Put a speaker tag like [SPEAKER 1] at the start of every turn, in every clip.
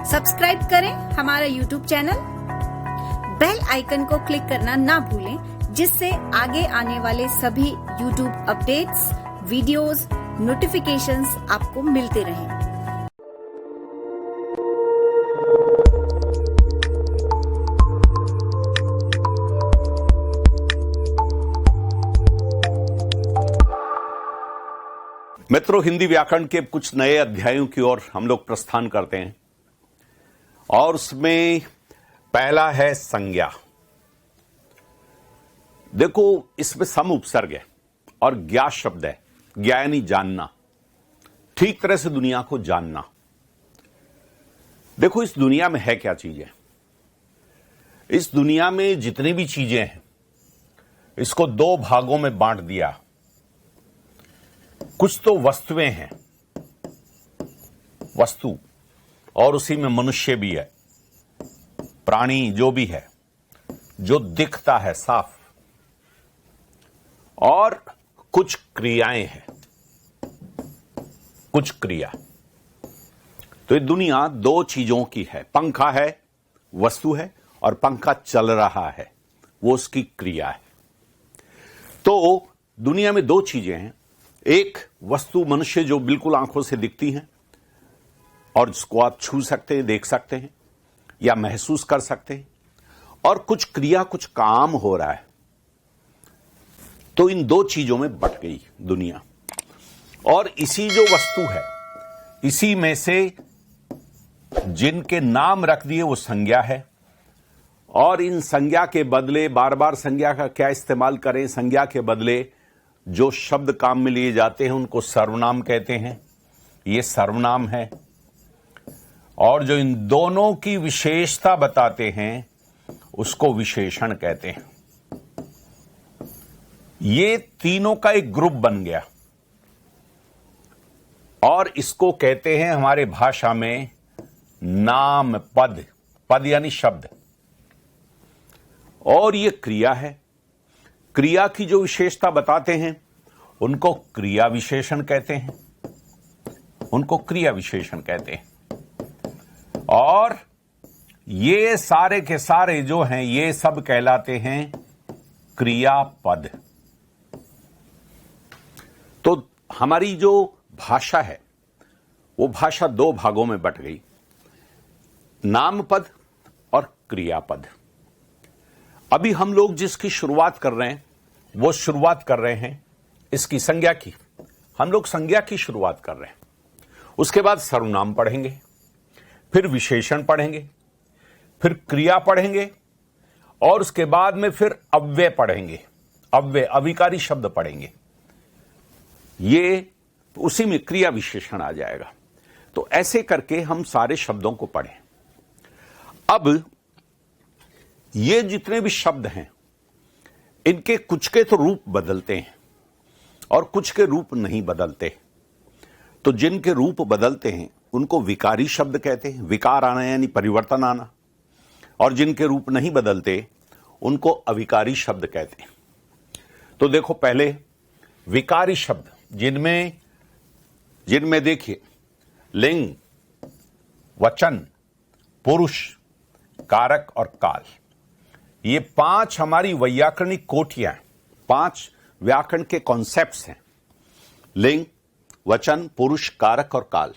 [SPEAKER 1] Subscribe करें हमारा YouTube channel, bell icon को क्लिक करना ना भूलें, जिससे आगे आने वाले सभी यूट्यूब अपडेट्स, वीडियोस, नोटिफिकेशंस आपको मिलते रहें।
[SPEAKER 2] मित्रों, हिंदी व्याकरण के कुछ नए अध्यायों की ओर हम लोग प्रस्थान करते हैं और उसमें पहला है संज्ञा। देखो, इसमें सम उपसर्ग है और ज्ञा शब्द है। ज्ञा यानी जानना, ठीक तरह से दुनिया को जानना। देखो, इस दुनिया में है क्या चीजें। इस दुनिया में जितनी भी चीजें हैं, इसको दो भागों में बांट दिया। कुछ तो वस्तुएं हैं, वस्तु, और उसी में मनुष्य भी है, प्राणी जो भी है, जो दिखता है साफ, और कुछ क्रियाएं हैं, कुछ क्रिया। तो ये दुनिया दो चीजों की है। पंखा है, वस्तु है, और पंखा चल रहा है, वो उसकी क्रिया है। तो दुनिया में दो चीजें हैं। एक वस्तु मनुष्य जो बिल्कुल आंखों से दिखती हैं और जिसको आप छू सकते हैं, देख सकते हैं या महसूस कर सकते हैं, और कुछ क्रिया, कुछ काम हो रहा है। तो इन दो चीजों में बट गई दुनिया। और इसी जो वस्तु है, इसी में से जिनके नाम रख दिए वो संज्ञा है। और इन संज्ञा के बदले बार बार संज्ञा का क्या इस्तेमाल करें, संज्ञा के बदले जो शब्द काम में लिए जाते हैं उनको सर्वनाम कहते हैं। ये सर्वनाम है। और जो इन दोनों की विशेषता बताते हैं उसको विशेषण कहते हैं। ये तीनों का एक ग्रुप बन गया और इसको कहते हैं हमारे भाषा में नाम पद। पद यानी शब्द। और ये क्रिया है। क्रिया की जो विशेषता बताते हैं उनको क्रिया विशेषण कहते हैं, उनको क्रिया विशेषण कहते हैं। और ये सारे के सारे जो हैं, ये सब कहलाते हैं क्रियापद। तो हमारी जो भाषा है वो भाषा दो भागों में बट गई, नामपद और क्रियापद। अभी हम लोग जिसकी शुरुआत कर रहे हैं वो शुरुआत कर रहे हैं इसकी संज्ञा की। हम लोग संज्ञा की शुरुआत कर रहे हैं। उसके बाद सर्वनाम पढ़ेंगे, फिर विशेषण पढ़ेंगे, फिर क्रिया पढ़ेंगे, और उसके बाद में फिर अव्यय पढ़ेंगे। अव्यय, अविकारी शब्द पढ़ेंगे। ये उसी में क्रिया विशेषण आ जाएगा। तो ऐसे करके हम सारे शब्दों को पढ़ें। अब ये जितने भी शब्द हैं, इनके कुछ के तो रूप बदलते हैं और कुछ के रूप नहीं बदलते। तो जिनके रूप बदलते हैं उनको विकारी शब्द कहते हैं, विकार आना यानी परिवर्तन आना। और जिनके रूप नहीं बदलते उनको अविकारी शब्द कहते हैं। तो देखो, पहले विकारी शब्द जिनमें देखिए लिंग, वचन, पुरुष, कारक और काल, ये पांच हमारी वैयाकरणिक कोटियां हैं, पांच व्याकरण के कॉन्सेप्ट्स हैं। लिंग, वचन, पुरुष, कारक और काल।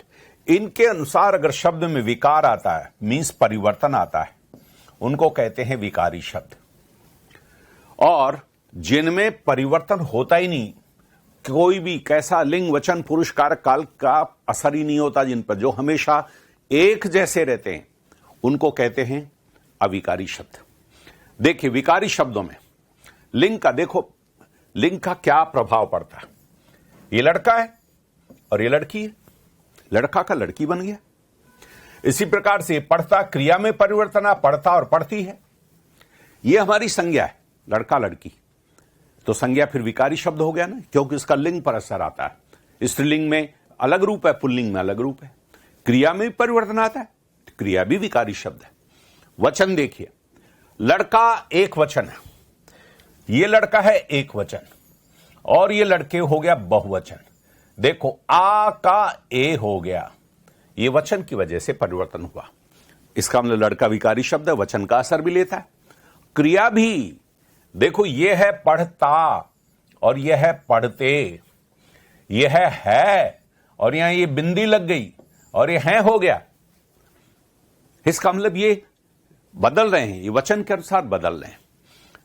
[SPEAKER 2] इनके अनुसार अगर शब्द में विकार आता है, मीन्स परिवर्तन आता है, उनको कहते हैं विकारी शब्द। और जिनमें परिवर्तन होता ही नहीं, कोई भी कैसा लिंग, वचन, पुरुष, कारक, काल का असर ही नहीं होता जिन पर, जो हमेशा एक जैसे रहते हैं, उनको कहते हैं अविकारी शब्द। देखिए, विकारी शब्दों में लिंग का देखो, लिंग का क्या प्रभाव पड़ता है। ये लड़का है और ये लड़की है, लड़का का लड़की बन गया। इसी प्रकार से पढ़ता, क्रिया में परिवर्तन आ, पढ़ता और पढ़ती है। ये हमारी संज्ञा है, लड़का लड़की। तो संज्ञा फिर विकारी शब्द हो गया ना, क्योंकि इसका लिंग पर असर आता है। स्त्रीलिंग में अलग रूप है, पुल्लिंग में अलग रूप है। क्रिया में भी परिवर्तन आता है, क्रिया भी विकारी शब्द है। वचन देखिए, लड़का एक वचन है, ये लड़का है एक वचन, और ये लड़के हो गया बहुवचन। देखो, आ का ए हो गया, ये वचन की वजह से परिवर्तन हुआ। इसका मतलब लड़का विकारी शब्द है, वचन का असर भी लेता है। क्रिया भी देखो, यह है पढ़ता और यह है पढ़ते, यह है और यहां ये बिंदी लग गई और ये है हो गया। इसका मतलब ये बदल रहे हैं, ये वचन के अनुसार बदल रहे हैं।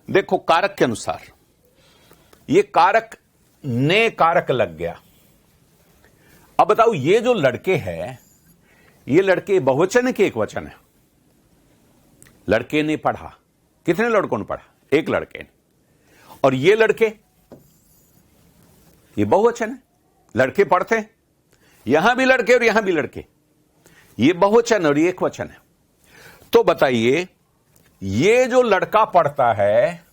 [SPEAKER 2] देखो कारक के अनुसार, ये कारक ने कारक लग गया। अब बताओ, ये जो लड़के हैं, ये लड़के बहुवचन है कि एक वचन है? लड़के ने पढ़ा, कितने लड़कों ने पढ़ा? एक लड़के ने। और ये लड़के, ये बहुवचन है, लड़के पढ़ते हैं, यहां भी लड़के और यहां भी लड़के, ये बहुवचन और ये एक वचन है। तो बताइए, ये जो लड़का पढ़ता है,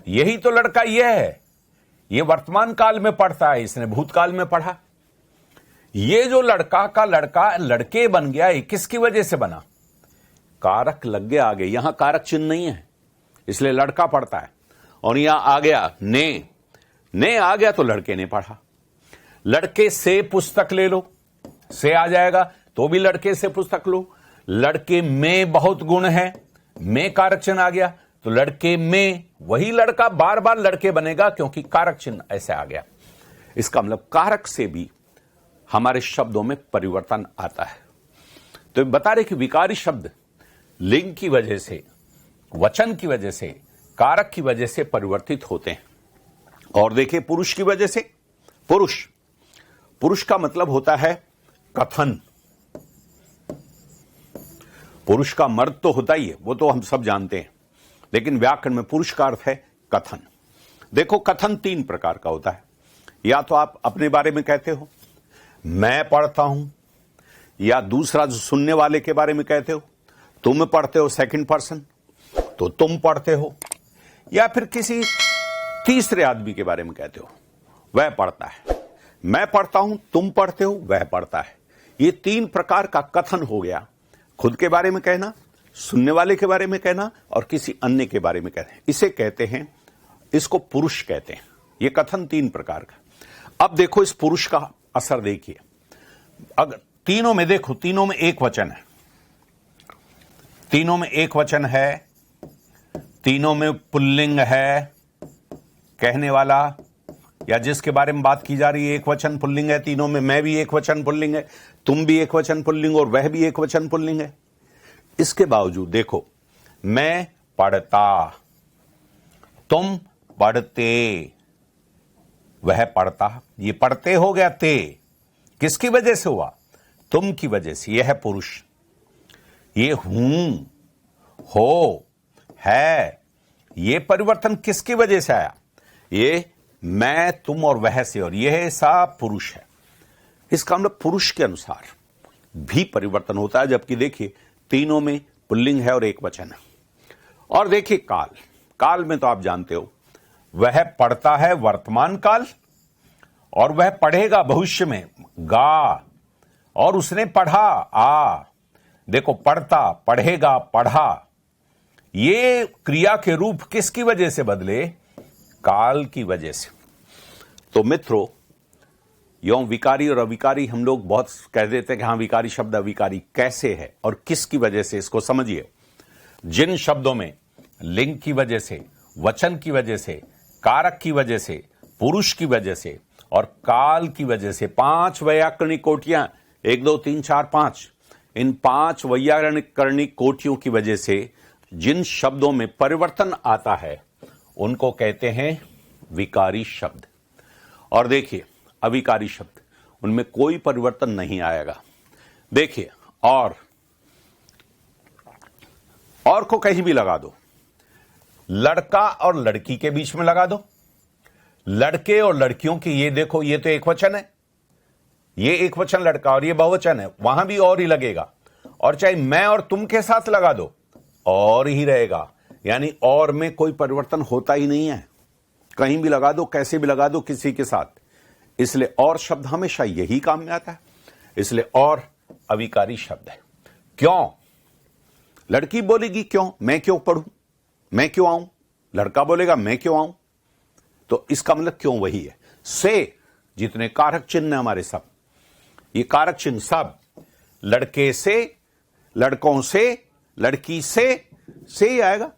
[SPEAKER 2] यही तो लड़का ये है। ये वर्तमान काल में पढ़ता है, इसने भूतकाल में पढ़ा। ये जो लड़का का लड़का लड़के बन गया, ये किसकी वजह से बना? कारक लग गया आगे, यहां कारक चिन्ह नहीं है, इसलिए लड़का पढ़ता है। और यहां आ गया ने आ गया तो लड़के ने पढ़ा। लड़के से पुस्तक ले लो, से आ जाएगा तो भी लड़के से पुस्तक लो। लड़के में बहुत गुण है, में कारक चिन्ह आ गया तो लड़के में, वही लड़का बार बार लड़के बनेगा क्योंकि कारक चिन्ह ऐसे आ गया। इसका मतलब कारक से भी हमारे शब्दों में परिवर्तन आता है। तो बता रहे कि विकारी शब्द लिंग की वजह से, वचन की वजह से, कारक की वजह से परिवर्तित होते हैं। और देखिए पुरुष की वजह से, पुरुष का मतलब होता है कथन। पुरुष का मर्द तो होता ही है, वो तो हम सब जानते हैं, लेकिन व्याकरण में पुरुष का अर्थ है कथन। देखो कथन 3 प्रकार का होता है। या तो आप अपने बारे में कहते हो, मैं पढ़ता हूं, या दूसरा जो सुनने वाले के बारे में कहते हो, तुम पढ़ते हो, सेकंड पर्सन तो तुम पढ़ते हो, या फिर किसी तीसरे आदमी के बारे में कहते हो, वह पढ़ता है। मैं पढ़ता हूं, तुम पढ़ते हो, वह पढ़ता है। ये 3 प्रकार का कथन हो गया। खुद के बारे में कहना, सुनने वाले के बारे में कहना और किसी अन्य के बारे में कहना, इसे कहते हैं, इसको पुरुष कहते हैं। ये कथन 3 प्रकार का। अब देखो इस पुरुष का असर देखिए। अगर तीनों में देखो, तीनों में एक वचन है, तीनों में एक वचन है, तीनों में पुल्लिंग है, कहने वाला या जिसके बारे में बात की जा रही है एक वचन पुल्लिंग है। तीनों में मैं भी एक वचन पुल्लिंग है, तुम भी एक वचन पुल्लिंग और वह भी एक वचन पुल्लिंग है। इसके बावजूद देखो, मैं पढ़ता, तुम पढ़ते, वह पढ़ता, ये पढ़ते हो गया ते, किसकी वजह से हुआ? तुम की वजह से। यह है पुरुष। ये हूं, हो, है, ये परिवर्तन किसकी वजह से आया? ये मैं, तुम और वह से, और यह सब पुरुष है। इसका मतलब पुरुष के अनुसार भी परिवर्तन होता है। जबकि देखिए तीनों में पुल्लिंग है और एक वचन है। और देखिए काल, काल में तो आप जानते हो, वह पढ़ता है वर्तमान काल और वह पढ़ेगा भविष्य में गा, और उसने पढ़ा आ। देखो पढ़ता, पढ़ेगा, पढ़ा, ये क्रिया के रूप किसकी वजह से बदले? काल की वजह से। तो मित्रों, यौं विकारी और अविकारी हम लोग बहुत कह देते हैं कि हां विकारी शब्द अविकारी कैसे है और किसकी वजह से, इसको समझिए। जिन शब्दों में लिंग की वजह से, वचन की वजह से, कारक की वजह से, पुरुष की वजह से और काल की वजह से 5 वैयाकरणिक कोटियां, 1 2 3 4 5, इन 5 वैयाकरणिक कोटियों की वजह से जिन शब्दों में परिवर्तन आता है उनको कहते हैं विकारी शब्द। और देखिए अविकारी शब्द, उनमें कोई परिवर्तन नहीं आएगा। देखिए और को कहीं भी लगा दो, लड़का और लड़की के बीच में लगा दो, लड़के और लड़कियों की, ये देखो ये तो एक वचन है, ये एक वचन लड़का और ये बहुवचन है, वहां भी और ही लगेगा। और चाहे मैं और तुम के साथ लगा दो और ही रहेगा, यानी और में कोई परिवर्तन होता ही नहीं है। कहीं भी लगा दो, कैसे भी लगा दो, किसी के साथ। इसलिए और शब्द हमेशा यही काम में आता है। इसलिए और अविकारी शब्द है। क्यों? लड़की बोलेगी क्यों, मैं क्यों पढ़ूं, मैं क्यों आऊं। लड़का बोलेगा मैं क्यों आऊं। तो इसका मतलब क्यों वही है। से जितने कारक चिन्ह हमारे सब, ये कारक चिन्ह सब लड़के से, लड़कों से, लड़की से ही आएगा।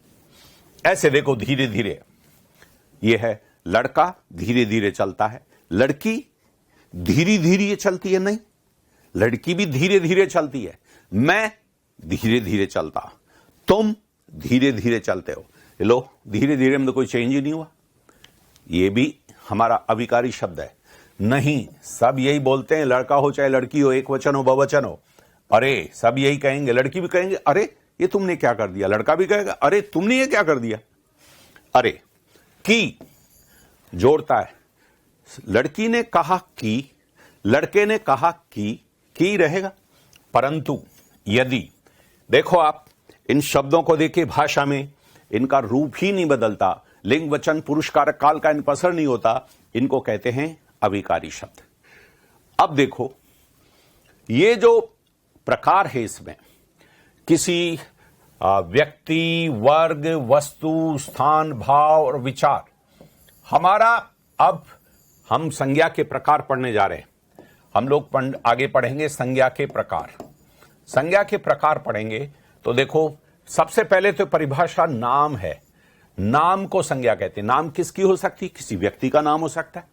[SPEAKER 2] ऐसे देखो धीरे धीरे, ये है लड़का धीरे धीरे चलता है, लड़की धीरे धीरे चलती है, नहीं लड़की भी धीरे धीरे चलती है, मैं धीरे धीरे चलता, तुम धीरे धीरे चलते हो। लो धीरे धीरे में तो कोई चेंज ही नहीं हुआ। ये भी हमारा अविकारी शब्द है। नहीं, सब यही बोलते हैं, लड़का हो चाहे लड़की हो, एक वचन हो बहुवचन हो, अरे सब यही कहेंगे। लड़की भी कहेंगे अरे ये तुमने क्या कर दिया, लड़का भी कहेगा अरे तुमने ये क्या कर दिया। अरे की जोड़ता है, लड़की ने कहा की, लड़के ने कहा की रहेगा। परंतु यदि देखो आप इन शब्दों को देखिए, भाषा में इनका रूप ही नहीं बदलता, लिंग वचन पुरुष कारक काल का इन पर असर नहीं होता, इनको कहते हैं अविकारी शब्द। अब देखो ये जो प्रकार है, इसमें किसी व्यक्ति, वर्ग, वस्तु, स्थान, भाव और विचार, हमारा अब हम संज्ञा के प्रकार पढ़ने जा रहे हैं। हम लोग आगे पढ़ेंगे संज्ञा के प्रकार। संज्ञा के प्रकार पढ़ेंगे तो देखो सबसे पहले तो परिभाषा नाम है। नाम को संज्ञा कहते हैं। नाम किसकी हो सकती है? किसी व्यक्ति का नाम हो सकता है,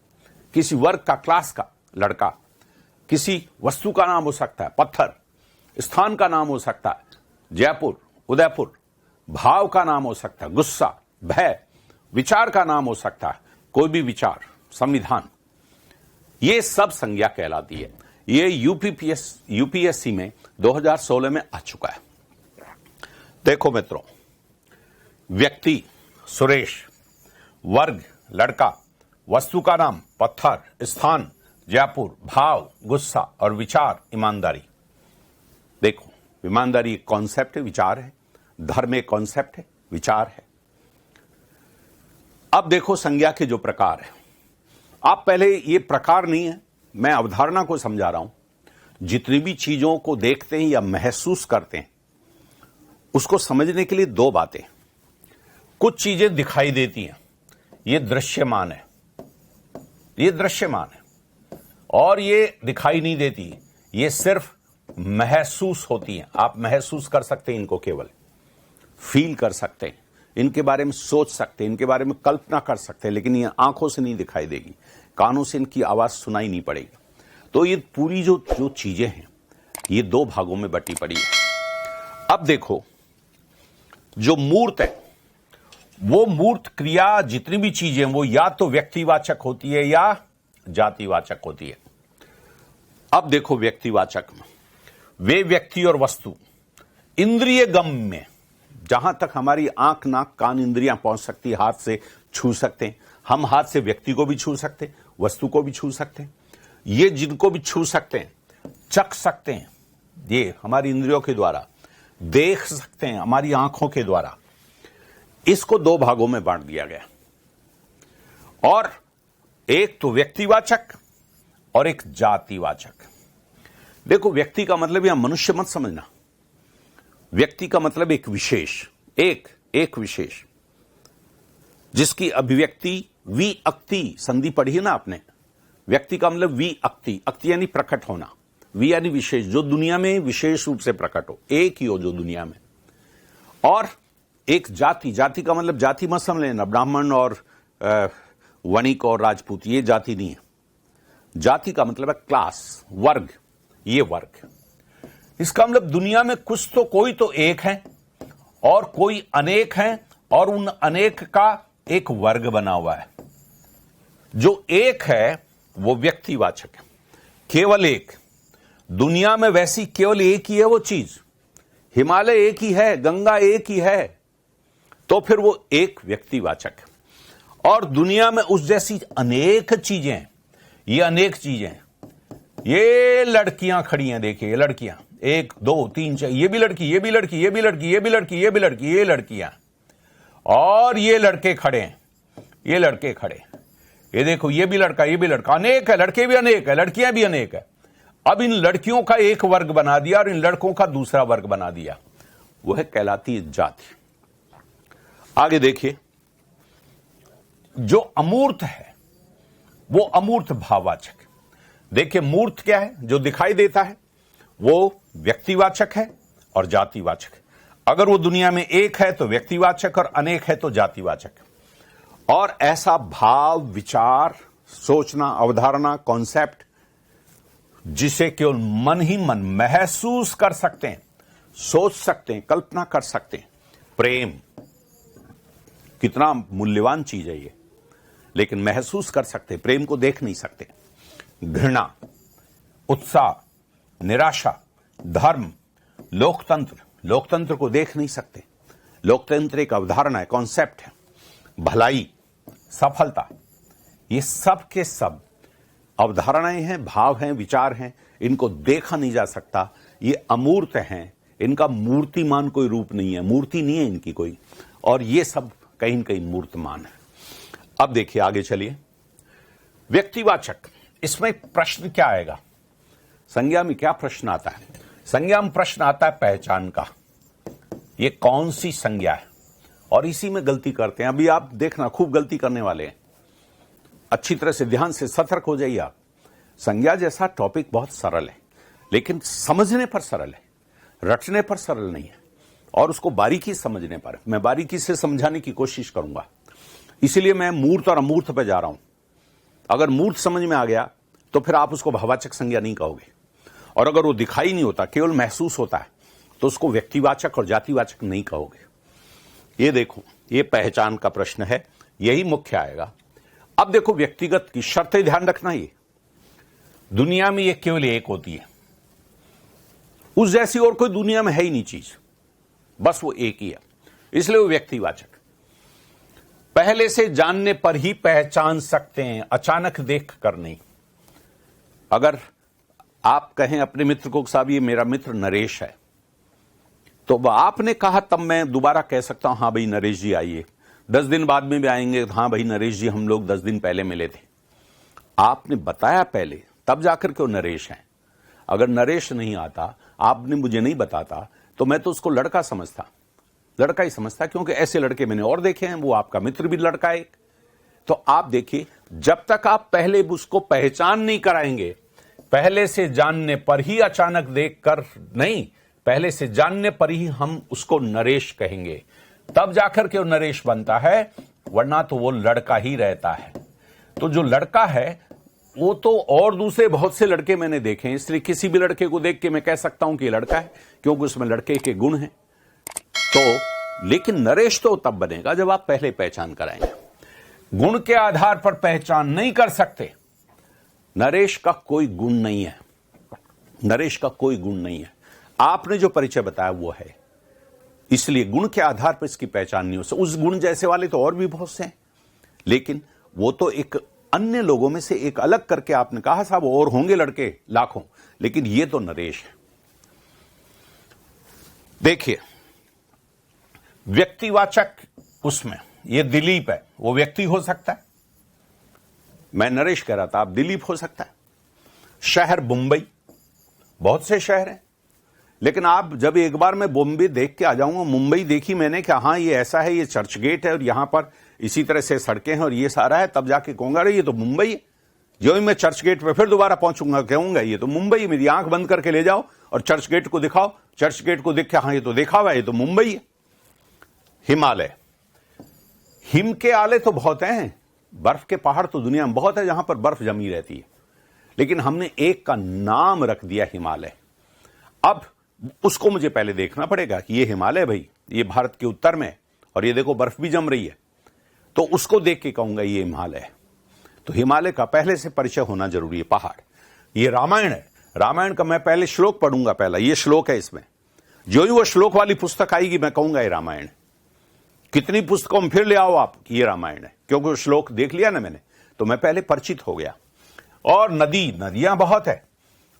[SPEAKER 2] किसी वर्ग का, क्लास का, लड़का, किसी वस्तु का नाम हो सकता है, पत्थर, स्थान का नाम हो सकता है, जयपुर, उदयपुर, भाव का नाम हो सकता है, गुस्सा, भय, विचार का नाम हो सकता है, कोई भी विचार, संविधान, ये सब संज्ञा कहलाती है। ये यूपीएससी में 2016 में आ चुका है। देखो मित्रों, व्यक्ति सुरेश, वर्ग लड़का, वस्तु का नाम पत्थर, स्थान जयपुर, भाव गुस्सा और विचार ईमानदारी। देखो ईमानदारी एक कॉन्सेप्ट है, विचार है, धर्म एक कॉन्सेप्ट है, विचार है। अब देखो संज्ञा के जो प्रकार है, आप पहले ये प्रकार नहीं है, मैं अवधारणा को समझा रहा हूं। जितनी भी चीजों को देखते हैं या महसूस करते हैं, उसको समझने के लिए दो बातें। कुछ चीजें दिखाई देती हैं, ये दृश्यमान है, ये दृश्यमान है, और ये दिखाई नहीं देती, ये सिर्फ महसूस होती हैं। आप महसूस कर सकते हैं इनको, केवल फील कर सकते हैं, इनके बारे में सोच सकते हैं, इनके बारे में कल्पना कर सकते हैं, लेकिन ये आंखों से नहीं दिखाई देगी, कानों से इनकी आवाज सुनाई नहीं पड़ेगी। तो ये पूरी जो चीजें हैं, ये दो भागों में बटी पड़ी है। अब देखो जो मूर्त है, वो मूर्त क्रिया जितनी भी चीजें, वो या तो व्यक्तिवाचक होती है या जातिवाचक होती है। अब देखो व्यक्तिवाचक में वे व्यक्ति और वस्तु इंद्रिय गम में, जहां तक हमारी आंख नाक कान इंद्रियां पहुंच सकती है, हाथ से छू सकते हैं हम, हाथ से व्यक्ति को भी छू सकते हैं, वस्तु को भी छू सकते हैं, ये जिनको भी छू सकते हैं, चख सकते हैं, ये हमारी इंद्रियों के द्वारा, देख सकते हैं हमारी आंखों के द्वारा। इसको दो भागों में बांट दिया गया, और एक तो व्यक्तिवाचक और एक जातिवाचक। देखो व्यक्ति का मतलब यहां मनुष्य मत समझना, व्यक्ति का मतलब एक विशेष, एक विशेष जिसकी अभिव्यक्ति वी अक्ति, संधि पढ़ी है ना आपने। व्यक्ति का मतलब वी अक्ति, अक्ति यानी प्रकट होना, वी यानी विशेष, जो दुनिया में विशेष रूप से प्रकट हो, एक ही हो जो दुनिया में। और एक जाति, जाति का मतलब जाति मत समझ लेना, ब्राह्मण और वणिक और राजपूत, ये जाति नहीं है। जाति का मतलब है क्लास, वर्ग, ये वर्ग। इसका मतलब दुनिया में कुछ तो, कोई तो एक है और कोई अनेक है, और उन अनेक का एक वर्ग बना हुआ है। जो एक है वो व्यक्तिवाचक है, केवल एक। दुनिया में वैसी केवल एक ही है वो चीज, हिमालय एक ही है, गंगा एक ही है, तो फिर वो एक व्यक्तिवाचक है। और दुनिया में उस जैसी अनेक चीजें हैं, ये अनेक चीजें हैं। ये लड़कियां खड़ी हैं, देखिए ये लड़कियां, 1 2 3 4, ये भी लड़की, ये भी लड़की, ये भी लड़की, ये भी लड़की, ये भी लड़की, ये लड़कियां, और ये लड़के खड़े हैं, ये लड़के खड़े, ये देखो ये भी लड़का, ये भी लड़का, अनेक है, लड़के भी अनेक है, लड़कियां भी अनेक है। अब इन लड़कियों का एक वर्ग बना दिया और इन लड़कों का दूसरा वर्ग बना दिया, वह कहलाती है जाति। आगे देखिए, जो अमूर्त है वो अमूर्त भाववाचक। देखिए मूर्त क्या है, जो दिखाई देता है, वो व्यक्तिवाचक है और जातिवाचक है। अगर वो दुनिया में एक है तो व्यक्तिवाचक और अनेक है तो जातिवाचक। और ऐसा भाव, विचार, सोचना, अवधारणा, कॉन्सेप्ट जिसे केवल मन ही मन महसूस कर सकते हैं, सोच सकते हैं, कल्पना कर सकते हैं। प्रेम कितना मूल्यवान चीज है ये, लेकिन महसूस कर सकते, प्रेम को देख नहीं सकते। घृणा, उत्साह, निराशा, धर्म, लोकतंत्र, लोकतंत्र को देख नहीं सकते। लोकतंत्र एक अवधारणा है, कॉन्सेप्ट है। भलाई, सफलता, ये सब के सब अवधारणाएं हैं, भाव हैं, विचार हैं। इनको देखा नहीं जा सकता, ये अमूर्त हैं, इनका मूर्तिमान कोई रूप नहीं है, मूर्ति नहीं है इनकी कोई, और ये सब कहीं न कहीं मूर्तमान है। अब देखिए आगे चलिए। व्यक्तिवाचक, इसमें प्रश्न क्या आएगा? संज्ञा में क्या प्रश्न आता है? संज्ञा में प्रश्न आता है पहचान का। ये कौन सी संज्ञा है? और इसी में गलती करते हैं। अभी आप देखना, खूब गलती करने वाले हैं। अच्छी तरह से ध्यान से सतर्क हो जाइए आप। संज्ञा जैसा टॉपिक बहुत सरल है, लेकिन समझने पर सरल है, रटने पर सरल नहीं है। और उसको बारीकी समझने पर मैं बारीकी से समझाने की कोशिश करूंगा। इसीलिए मैं मूर्त और अमूर्त पे जा रहा हूं। अगर मूर्त समझ में आ गया तो फिर आप उसको भाववाचक संज्ञा नहीं कहोगे, और अगर वो दिखाई नहीं होता, केवल महसूस होता है, तो उसको व्यक्तिवाचक और जातिवाचक नहीं कहोगे। ये देखो, ये पहचान का प्रश्न है, यही मुख्य आएगा। अब देखो, व्यक्तिगत की शर्तें ध्यान रखना। ये दुनिया में ये केवल एक होती है, उस जैसी और कोई दुनिया में है ही नहीं चीज, बस वो एक ही है, इसलिए वो व्यक्तिवाचक। पहले से जानने पर ही पहचान सकते हैं, अचानक देख कर नहीं। अगर आप कहें अपने मित्र को, साहब ये मेरा मित्र नरेश है, तो आपने कहा तब मैं दोबारा कह सकता हूं, हां भाई नरेश जी आइए। 10 दिन बाद में भी आएंगे, हां भाई नरेश जी हम लोग 10 दिन पहले मिले थे। आपने बताया पहले, तब जाकर के वो नरेश है। अगर नरेश नहीं आता, आपने मुझे नहीं बताता, तो मैं तो उसको लड़का समझता, लड़का ही समझता, क्योंकि ऐसे लड़के मैंने और देखे हैं। वो आपका मित्र भी लड़का है एक। तो आप देखिए, जब तक आप पहले उसको पहचान नहीं कराएंगे, पहले से जानने पर ही अचानक देखकर नहीं, पहले से जानने पर ही हम उसको नरेश कहेंगे, तब जाकर के वो नरेश बनता है, वरना तो वो लड़का ही रहता है। तो जो लड़का है वो तो, और दूसरे बहुत से लड़के मैंने देखे हैं, इसलिए किसी भी लड़के को देख के मैं कह सकता हूं कि ये लड़का है, क्योंकि उसमें लड़के के गुण हैं। तो लेकिन नरेश तो तब बनेगा जब आप पहले पहचान कराएंगे। गुण के आधार पर पहचान नहीं कर सकते। नरेश का कोई गुण नहीं है, नरेश का कोई गुण नहीं है। आपने जो परिचय बताया वो है, इसलिए गुण के आधार पर इसकी पहचान नहीं हो सकती। उस गुण जैसे वाले तो और भी बहुत से हैं, लेकिन वो तो एक अन्य लोगों में से एक अलग करके आपने कहा, साहब और होंगे लड़के लाखों, लेकिन ये तो नरेश है। देखिए, व्यक्तिवाचक उसमें ये दिलीप है, वो व्यक्ति हो सकता है। मैं नरेश कह रहा था, आप दिलीप हो सकता है। शहर मुंबई, बहुत से शहर हैं, लेकिन आप जब एक बार मैं बॉम्बे देख के आ जाऊंगा, मुंबई देखी मैंने कि हाँ ये ऐसा है, ये चर्च गेट है और यहां पर इसी तरह से सड़कें हैं और ये सारा है, तब जाके कहूंगा अरे ये तो मुंबई है। जो ही मैं चर्च गेट पे फिर दोबारा पहुंचूंगा, कहूंगा ये तो मुंबई। मेरी आंख बंद करके ले जाओ और चर्च गेट को दिखाओ, चर्च गेट को देख के हाँ ये तो देखा हुआ है, ये तो मुंबई है। हिमालय, हिम के आले तो बहुत हैं, बर्फ के पहाड़ तो दुनिया में बहुत है जहां पर बर्फ जमी रहती है, लेकिन हमने एक का नाम रख दिया हिमालय। अब उसको मुझे पहले देखना पड़ेगा कि ये हिमालय भाई, ये भारत के उत्तर में, और ये देखो बर्फ भी जम रही है, तो उसको देख के कहूंगा ये हिमालय है। तो हिमालय का पहले से परिचय होना जरूरी है। पहाड़, ये रामायण है, रामायण का मैं पहले श्लोक पढ़ूंगा, पहला ये श्लोक है इसमें। जो ही वो श्लोक वाली पुस्तक आएगी मैं कहूंगा ये रामायण है। कितनी पुस्तकों में फिर ले आओ आप कि ये रामायण है, क्योंकि वो श्लोक देख लिया ना मैंने, तो मैं पहले परिचित हो गया। और नदी, नदियां बहुत है,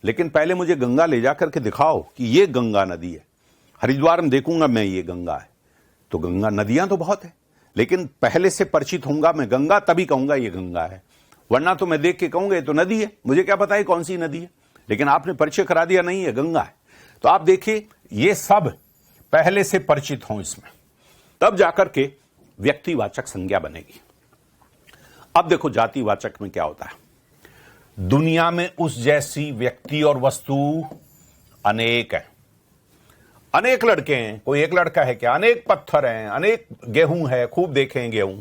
[SPEAKER 2] लेकिन पहले मुझे गंगा ले जाकर के दिखाओ कि ये गंगा नदी है। हरिद्वार में देखूंगा मैं ये गंगा है, तो गंगा, नदियां तो बहुत है, लेकिन पहले से परिचित होऊंगा मैं गंगा, तभी कहूंगा ये गंगा है, वरना तो मैं देख के कहूंगा ये तो नदी है, मुझे क्या पता है कौन सी नदी है, लेकिन आपने परिचय करा दिया नहीं है गंगा है। तो आप देखिए, ये सब पहले से परिचित हों इसमें, तब जाकर के व्यक्तिवाचक संज्ञा बनेगी। अब देखो जातिवाचक में क्या होता है। दुनिया में उस जैसी व्यक्ति और वस्तु अनेक है, अनेक लड़के हैं, कोई एक लड़का है क्या? अनेक पत्थर हैं, अनेक गेहूं है, खूब देखें गेहूं,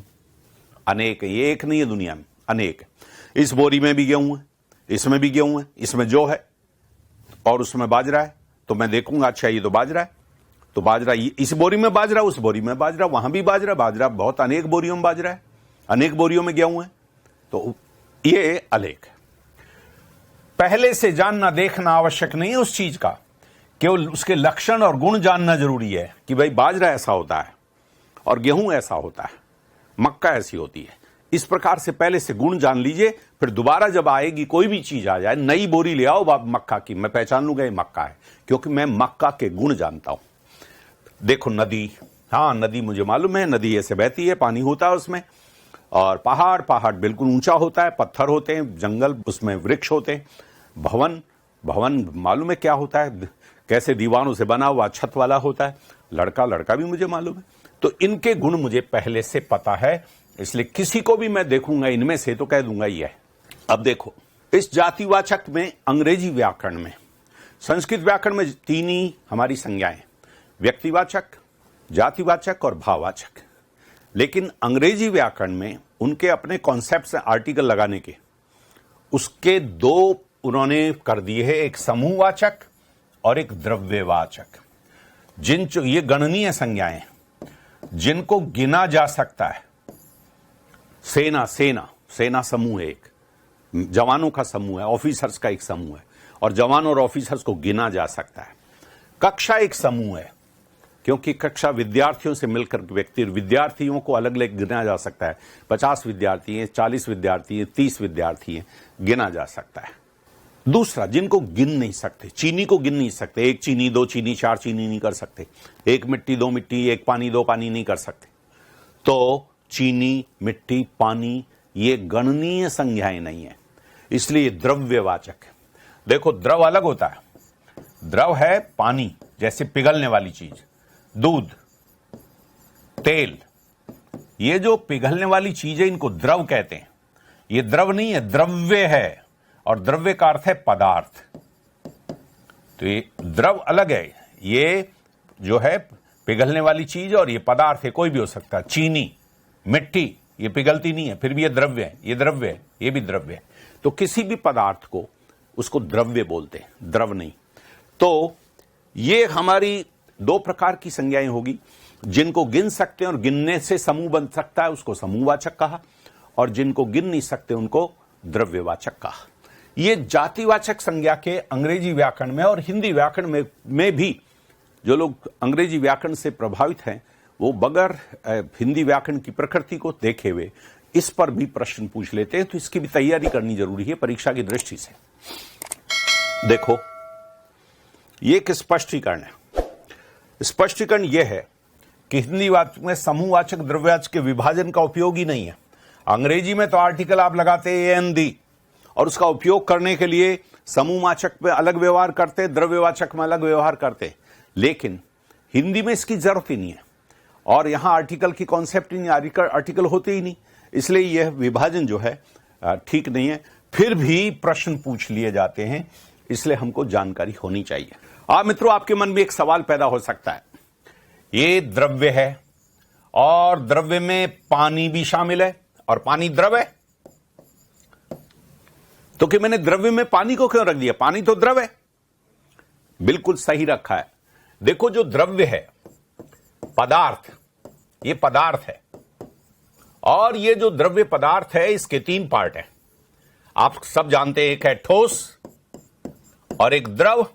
[SPEAKER 2] अनेक, ये एक नहीं है दुनिया में, अनेक। इस बोरी में भी गेहूं है, इसमें भी गेहूं है, इसमें जो है, और उसमें बाजरा है। तो मैं देखूंगा, अच्छा ये तो बाजरा है, तो बाजरा इस बोरी में बाजरा, उस बोरी में बाजरा, वहां भी बाजरा, बाजरा बहुत अनेक बोरियों में बाजरा है, अनेक बोरियों में गेहूं है। तो ये अलेख। पहले से जानना देखना आवश्यक नहीं है उस चीज का, केवल उसके लक्षण और गुण जानना जरूरी है कि भाई बाजरा ऐसा होता है और गेहूं ऐसा होता है, मक्का ऐसी होती है। इस प्रकार से पहले से गुण जान लीजिए, फिर दोबारा जब आएगी कोई भी चीज आ जाए, नई बोरी ले आओ मक्का की, मैं पहचान लूंगा ये मक्का है, क्योंकि मैं मक्का के गुण जानता हूं। देखो नदी, हाँ नदी मुझे मालूम है, नदी ऐसे बहती है, पानी होता है उसमें, और पहाड़, पहाड़ बिल्कुल ऊंचा होता है, पत्थर होते हैं, जंगल, उसमें वृक्ष होते हैं, भवन, भवन मालूम है क्या होता है, कैसे दीवारों से बना हुआ छत वाला होता है, लड़का, लड़का भी मुझे मालूम है। तो इनके गुण मुझे पहले से पता है, इसलिए किसी को भी मैं देखूंगा इनमें से तो कह दूंगा ये है। अब देखो, इस जातिवाचक में, अंग्रेजी व्याकरण में, संस्कृत व्याकरण में तीन ही हमारी संज्ञाएं, व्यक्तिवाचक, जातिवाचक और भाववाचक। लेकिन अंग्रेजी व्याकरण में उनके अपने कॉन्सेप्ट्स, आर्टिकल लगाने के, उसके दो उन्होंने कर दिए हैं, एक समूहवाचक और एक द्रव्यवाचक। ये गणनीय संज्ञाएं जिनको गिना जा सकता है। सेना, सेना, सेना समूह है, एक जवानों का समूह है, ऑफिसर्स का एक समूह है, और जवान और ऑफिसर्स को गिना जा सकता है। कक्षा एक समूह है, क्योंकि कक्षा विद्यार्थियों से मिलकर विद्यार्थियों को अलग अलग गिना जा सकता है। 50 विद्यार्थी हैं, 40 विद्यार्थी हैं, 30 विद्यार्थी हैं, गिना जा सकता है। दूसरा, जिनको गिन नहीं सकते, चीनी को गिन नहीं सकते, एक चीनी, दो चीनी, चार चीनी नहीं कर सकते, एक मिट्टी, दो मिट्टी, एक पानी, दो पानी नहीं कर सकते। तो चीनी, मिट्टी, पानी, ये गणनीय संज्ञाएं नहीं है, इसलिए द्रव्यवाचक है। देखो द्रव अलग होता है, द्रव है पानी, जैसे पिघलने वाली चीज, दूध, तेल, ये जो पिघलने वाली चीज है इनको द्रव कहते हैं। ये द्रव नहीं है, द्रव्य है, और द्रव्य का अर्थ है पदार्थ। तो ये द्रव अलग है, ये जो है पिघलने वाली चीज, और ये पदार्थ है, कोई भी हो सकता है। चीनी, मिट्टी, ये पिघलती नहीं है, फिर भी ये द्रव्य है, ये द्रव्य है, ये भी द्रव्य है। तो किसी भी पदार्थ को उसको द्रव्य बोलते हैं, द्रव नहीं। तो ये हमारी दो प्रकार की संज्ञाएं होगी, जिनको गिन सकते हैं और गिनने से समूह बन सकता है, उसको समूहवाचक कहा, और जिनको गिन नहीं सकते उनको द्रव्यवाचक कहा। ये जातिवाचक संज्ञा के अंग्रेजी व्याकरण में और हिंदी व्याकरण में भी जो लोग अंग्रेजी व्याकरण से प्रभावित हैं, वो बगैर हिंदी व्याकरण की प्रकृति को देखे हुए इस पर भी प्रश्न पूछ लेते हैं। तो इसकी भी तैयारी करनी जरूरी है परीक्षा की दृष्टि से। देखो, ये एक स्पष्टीकरण है। स्पष्टीकरण यह है कि हिंदी वाचक में समूहवाचक द्रव्यवाचक के विभाजन का उपयोग ही नहीं है। अंग्रेजी में तो आर्टिकल आप लगाते हैं एन दी, और उसका उपयोग करने के लिए समूहवाचक में अलग व्यवहार करते, द्रव्यवाचक में अलग व्यवहार करते, लेकिन हिंदी में इसकी जरूरत ही नहीं है, और यहां आर्टिकल की कॉन्सेप्ट ही नहीं, आर्टिकल होते ही नहीं, इसलिए यह विभाजन जो है ठीक नहीं है। फिर भी प्रश्न पूछ लिए जाते हैं, इसलिए हमको जानकारी होनी चाहिए। मित्रों, आपके मन में एक सवाल पैदा हो सकता है, ये द्रव्य है और द्रव्य में पानी भी शामिल है, और पानी द्रव है, तो कि मैंने द्रव्य में पानी को क्यों रख दिया? पानी तो द्रव है। बिल्कुल सही रखा है। देखो, जो द्रव्य है, पदार्थ, ये पदार्थ है, और ये जो द्रव्य पदार्थ है इसके तीन पार्ट हैं। आप सब जानते हैं, एक है ठोस, और एक द्रव,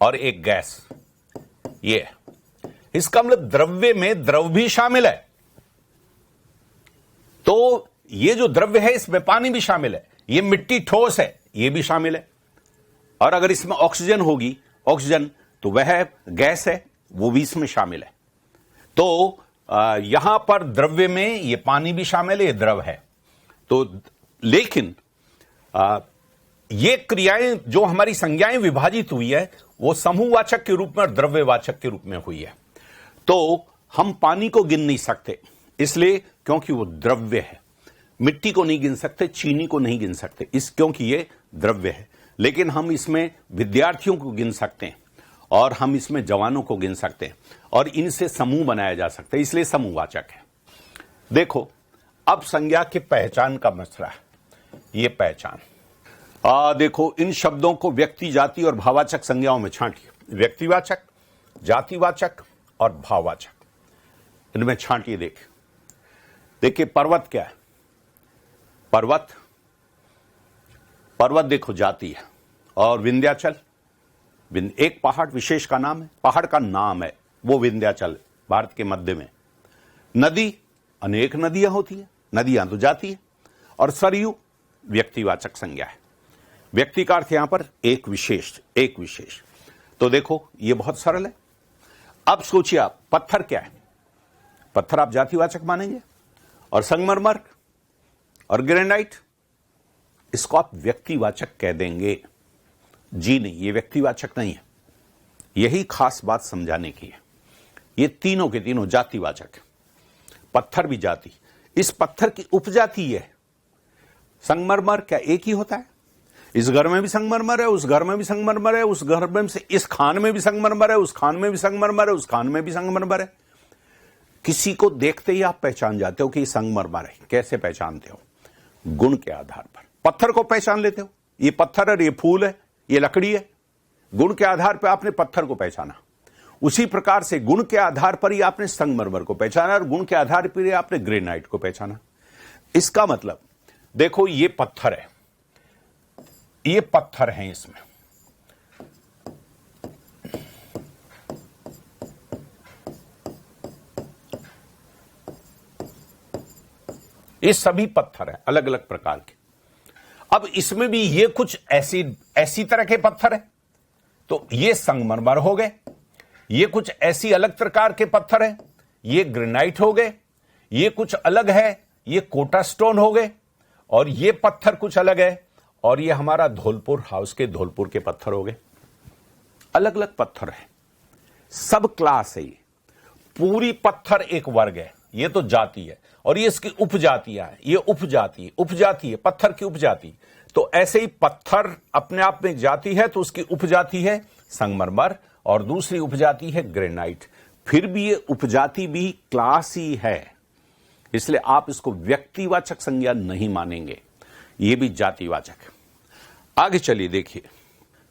[SPEAKER 2] और एक गैस। ये इसका मतलब द्रव्य में द्रव भी शामिल है। तो ये जो द्रव्य है इसमें पानी भी शामिल है, ये मिट्टी ठोस है, ये भी शामिल है, और अगर इसमें ऑक्सीजन होगी, ऑक्सीजन, तो वह गैस है, वो भी इसमें शामिल है। तो यहां पर द्रव्य में ये पानी भी शामिल है, ये द्रव है। तो लेकिन ये क्रियाएं जो हमारी संज्ञाएं विभाजित हुई है, वो समूहवाचक के रूप में और द्रव्यवाचक के रूप में हुई है। तो हम पानी को गिन नहीं सकते, इसलिए क्योंकि वो द्रव्य है। मिट्टी को नहीं गिन सकते, चीनी को नहीं गिन सकते, क्योंकि ये द्रव्य है। लेकिन हम इसमें विद्यार्थियों को गिन सकते हैं, और हम इसमें जवानों को गिन सकते हैं और इनसे समूह बनाया जा सकता है, इसलिए समूहवाचक है। देखो अब संज्ञा के पहचान का मसला है। ये पहचान देखो इन शब्दों को व्यक्ति, जाति और भाववाचक संज्ञाओं में छांटिए। व्यक्तिवाचक, जातिवाचक और भाववाचक, इनमें छांटिए। देखिए पर्वत क्या है? पर्वत देखो जाति है। और विंध्याचल, एक पहाड़ विशेष का नाम है, पहाड़ का नाम है वो विंध्याचल, भारत के मध्य में। नदी, अनेक नदियां होती है, नदियां तो जाती है। और सरयू व्यक्तिवाचक संज्ञा है। व्यक्ति का अर्थ यहां पर एक विशेष। तो देखो ये बहुत सरल है। अब सोचिए आप, पत्थर क्या है? पत्थर आप जातिवाचक मानेंगे। और संगमरमर और ग्रेनाइट, इसको आप व्यक्तिवाचक कह देंगे। जी नहीं, ये व्यक्तिवाचक नहीं है। यही खास बात समझाने की है। ये तीनों के तीनों जातिवाचक है। पत्थर भी जाति, इस पत्थर की उपजाति है। संगमरमर क्या एक ही होता है? इस घर में भी संगमरमर है, उस घर में भी संगमरमर है, उस घर में से इस खान में भी संगमरमर है, उस खान में भी संगमरमर है, उस खान में भी संगमरमर है। किसी को देखते ही आप पहचान जाते हो कि ये संगमरमर है। कैसे पहचानते हो? गुण के आधार पर। पत्थर को पहचान लेते हो, ये पत्थर है, ये फूल है, ये लकड़ी है। गुण के आधार पर आपने पत्थर को पहचाना। उसी प्रकार से गुण के आधार पर ही आपने संगमरमर को पहचाना और गुण के आधार पर ही आपने ग्रेनाइट को पहचाना। इसका मतलब देखो ये पत्थर है, ये पत्थर है, इसमें ये सभी पत्थर हैं अलग अलग प्रकार के। अब इसमें भी ये कुछ ऐसी तरह के पत्थर हैं, तो ये संगमरमर हो गए। ये कुछ ऐसी अलग प्रकार के पत्थर हैं, ये ग्रेनाइट हो गए। ये कुछ अलग है, ये कोटा स्टोन हो गए। और ये पत्थर कुछ अलग है, और ये हमारा धौलपुर हाउस के धौलपुर के पत्थर हो गए। अलग अलग पत्थर है, सब क्लास है। ये पूरी पत्थर एक वर्ग है, ये तो जाति है। और ये इसकी उपजातियां हैं, ये उपजाति है, पत्थर की उपजाति। तो ऐसे ही पत्थर अपने आप में एक जाति है, तो उसकी उपजाति है संगमरमर और दूसरी उपजाति है ग्रेनाइट। फिर भी ये उपजाति भी क्लास ही है, इसलिए आप इसको व्यक्तिवाचक संज्ञा नहीं मानेंगे, ये भी जातिवाचक है। आगे चलिए देखिए,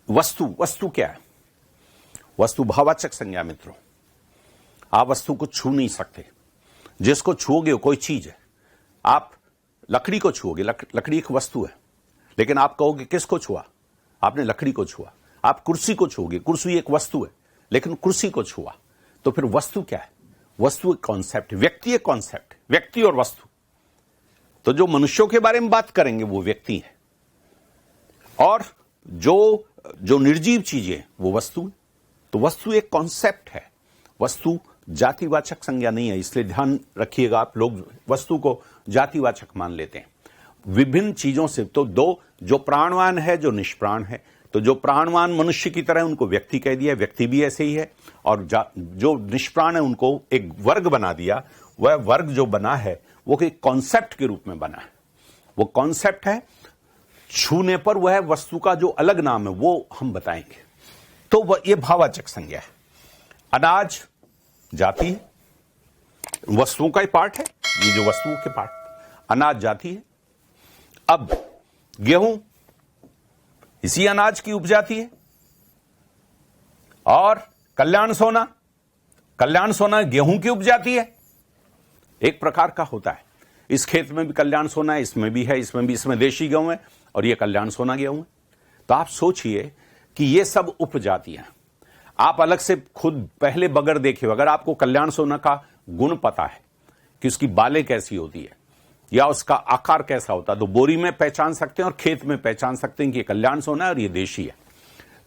[SPEAKER 2] वस्तु क्या है? वस्तु भाववाचक संज्ञा मित्रों। आप वस्तु को छू नहीं सकते। जिसको छुओगे वो कोई चीज है। आप लकड़ी को छुओगे, लकड़ी एक वस्तु है, लेकिन आप कहोगे किसको छुआ? आपने लकड़ी को छुआ। आप कुर्सी को छुओगे, कुर्सी एक वस्तु है, लेकिन कुर्सी को छुआ। तो फिर वस्तु क्या है? वस्तु एक कॉन्सेप्ट, व्यक्ति एक कॉन्सेप्ट, व्यक्ति और वस्तु। तो जो मनुष्यों के बारे में बात करेंगे वो व्यक्ति है, और जो निर्जीव चीजें वो वस्तु है। तो वस्तु एक कॉन्सेप्ट है, वस्तु जातिवाचक संज्ञा नहीं है। इसलिए ध्यान रखिएगा, आप लोग वस्तु को जातिवाचक मान लेते हैं विभिन्न चीजों से। तो दो, जो प्राणवान है, जो निष्प्राण है। तो जो प्राणवान मनुष्य की तरह उनको व्यक्ति कह दिया, व्यक्ति भी ऐसे ही है। और जो निष्प्राण है उनको एक वर्ग बना दिया। वह वर्ग जो बना है वो एक कॉन्सेप्ट के रूप में बना है। वो कॉन्सेप्ट है, छूने पर वह वस्तु का जो अलग नाम है वो हम बताएंगे। तो वह ये भाववाचक संज्ञा है। अनाज जाति है, वस्तुओं का ही पार्ट है, ये जो वस्तुओं के पार्ट, अनाज जाति है। अब गेहूं इसी अनाज की उपजाति है। और कल्याण सोना गेहूं की उपजाति है, एक प्रकार का होता है। इस खेत में भी कल्याण सोना है, इसमें भी है, इसमें देशी गेहूं है, और ये कल्याण सोना गेहूं है। तो आप सोचिए कि ये सब उपजातियां। आप अलग से खुद पहले बगैर देखे, अगर आपको कल्याण सोना का गुण पता है कि उसकी बालें कैसी होती है या उसका आकार कैसा होता है, तो बोरी में पहचान सकते हैं और खेत में पहचान सकते हैं कि ये कल्याण सोना है और ये देशी है।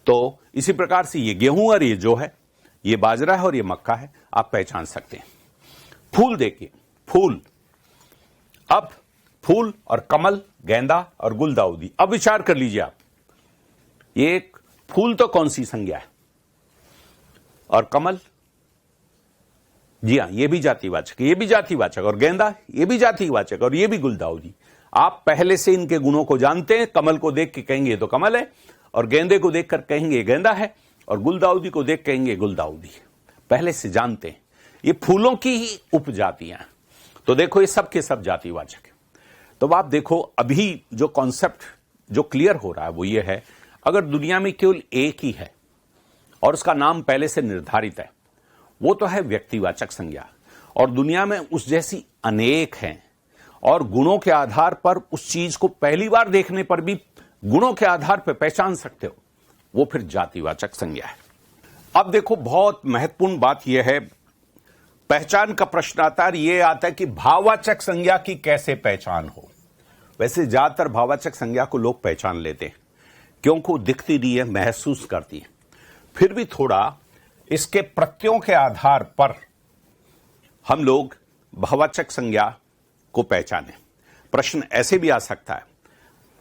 [SPEAKER 2] तो इसी प्रकार से ये गेहूं और ये जो है ये बाजरा है और ये मक्का है, आप पहचान सकते हैं। फूल देखिए, फूल, अब फूल और कमल, गेंदा और गुलदाउदी। अब विचार कर लीजिए आप, ये एक फूल तो कौन सी संज्ञा है, और कमल, जी हां, ये भी जातिवाचक, ये भी जातिवाचक, और गेंदा ये भी जातिवाचक, और ये भी गुलदाउदी। आप पहले से इनके गुणों को जानते हैं। कमल को देख के कहेंगे ये तो कमल है, और गेंदे को देखकर कहेंगे गेंदा है, और गुलदाउदी को देख कहेंगे गुलदाउदी, पहले से जानते हैं ये फूलों की ही उपजातियां हैं। तो देखो ये सब के सब जातिवाचक है। तो आप देखो अभी जो कॉन्सेप्ट जो क्लियर हो रहा है वो ये है, अगर दुनिया में केवल एक ही है और उसका नाम पहले से निर्धारित है, वो तो है व्यक्तिवाचक संज्ञा, और दुनिया में उस जैसी अनेक हैं और गुणों के आधार पर उस चीज को पहली बार देखने पर भी गुणों के आधार पर पहचान सकते हो, वो फिर जातिवाचक संज्ञा है। अब देखो बहुत महत्वपूर्ण बात यह है, पहचान का प्रश्न आता है, यह आता है कि भाववाचक संज्ञा की कैसे पहचान हो। वैसे ज्यादातर भाववाचक संज्ञा को लोग पहचान लेते हैं क्योंकि वो दिखती नहीं है, महसूस करती है। फिर भी थोड़ा इसके प्रत्ययों के आधार पर हम लोग भाववाचक संज्ञा को पहचाने। प्रश्न ऐसे भी आ सकता है,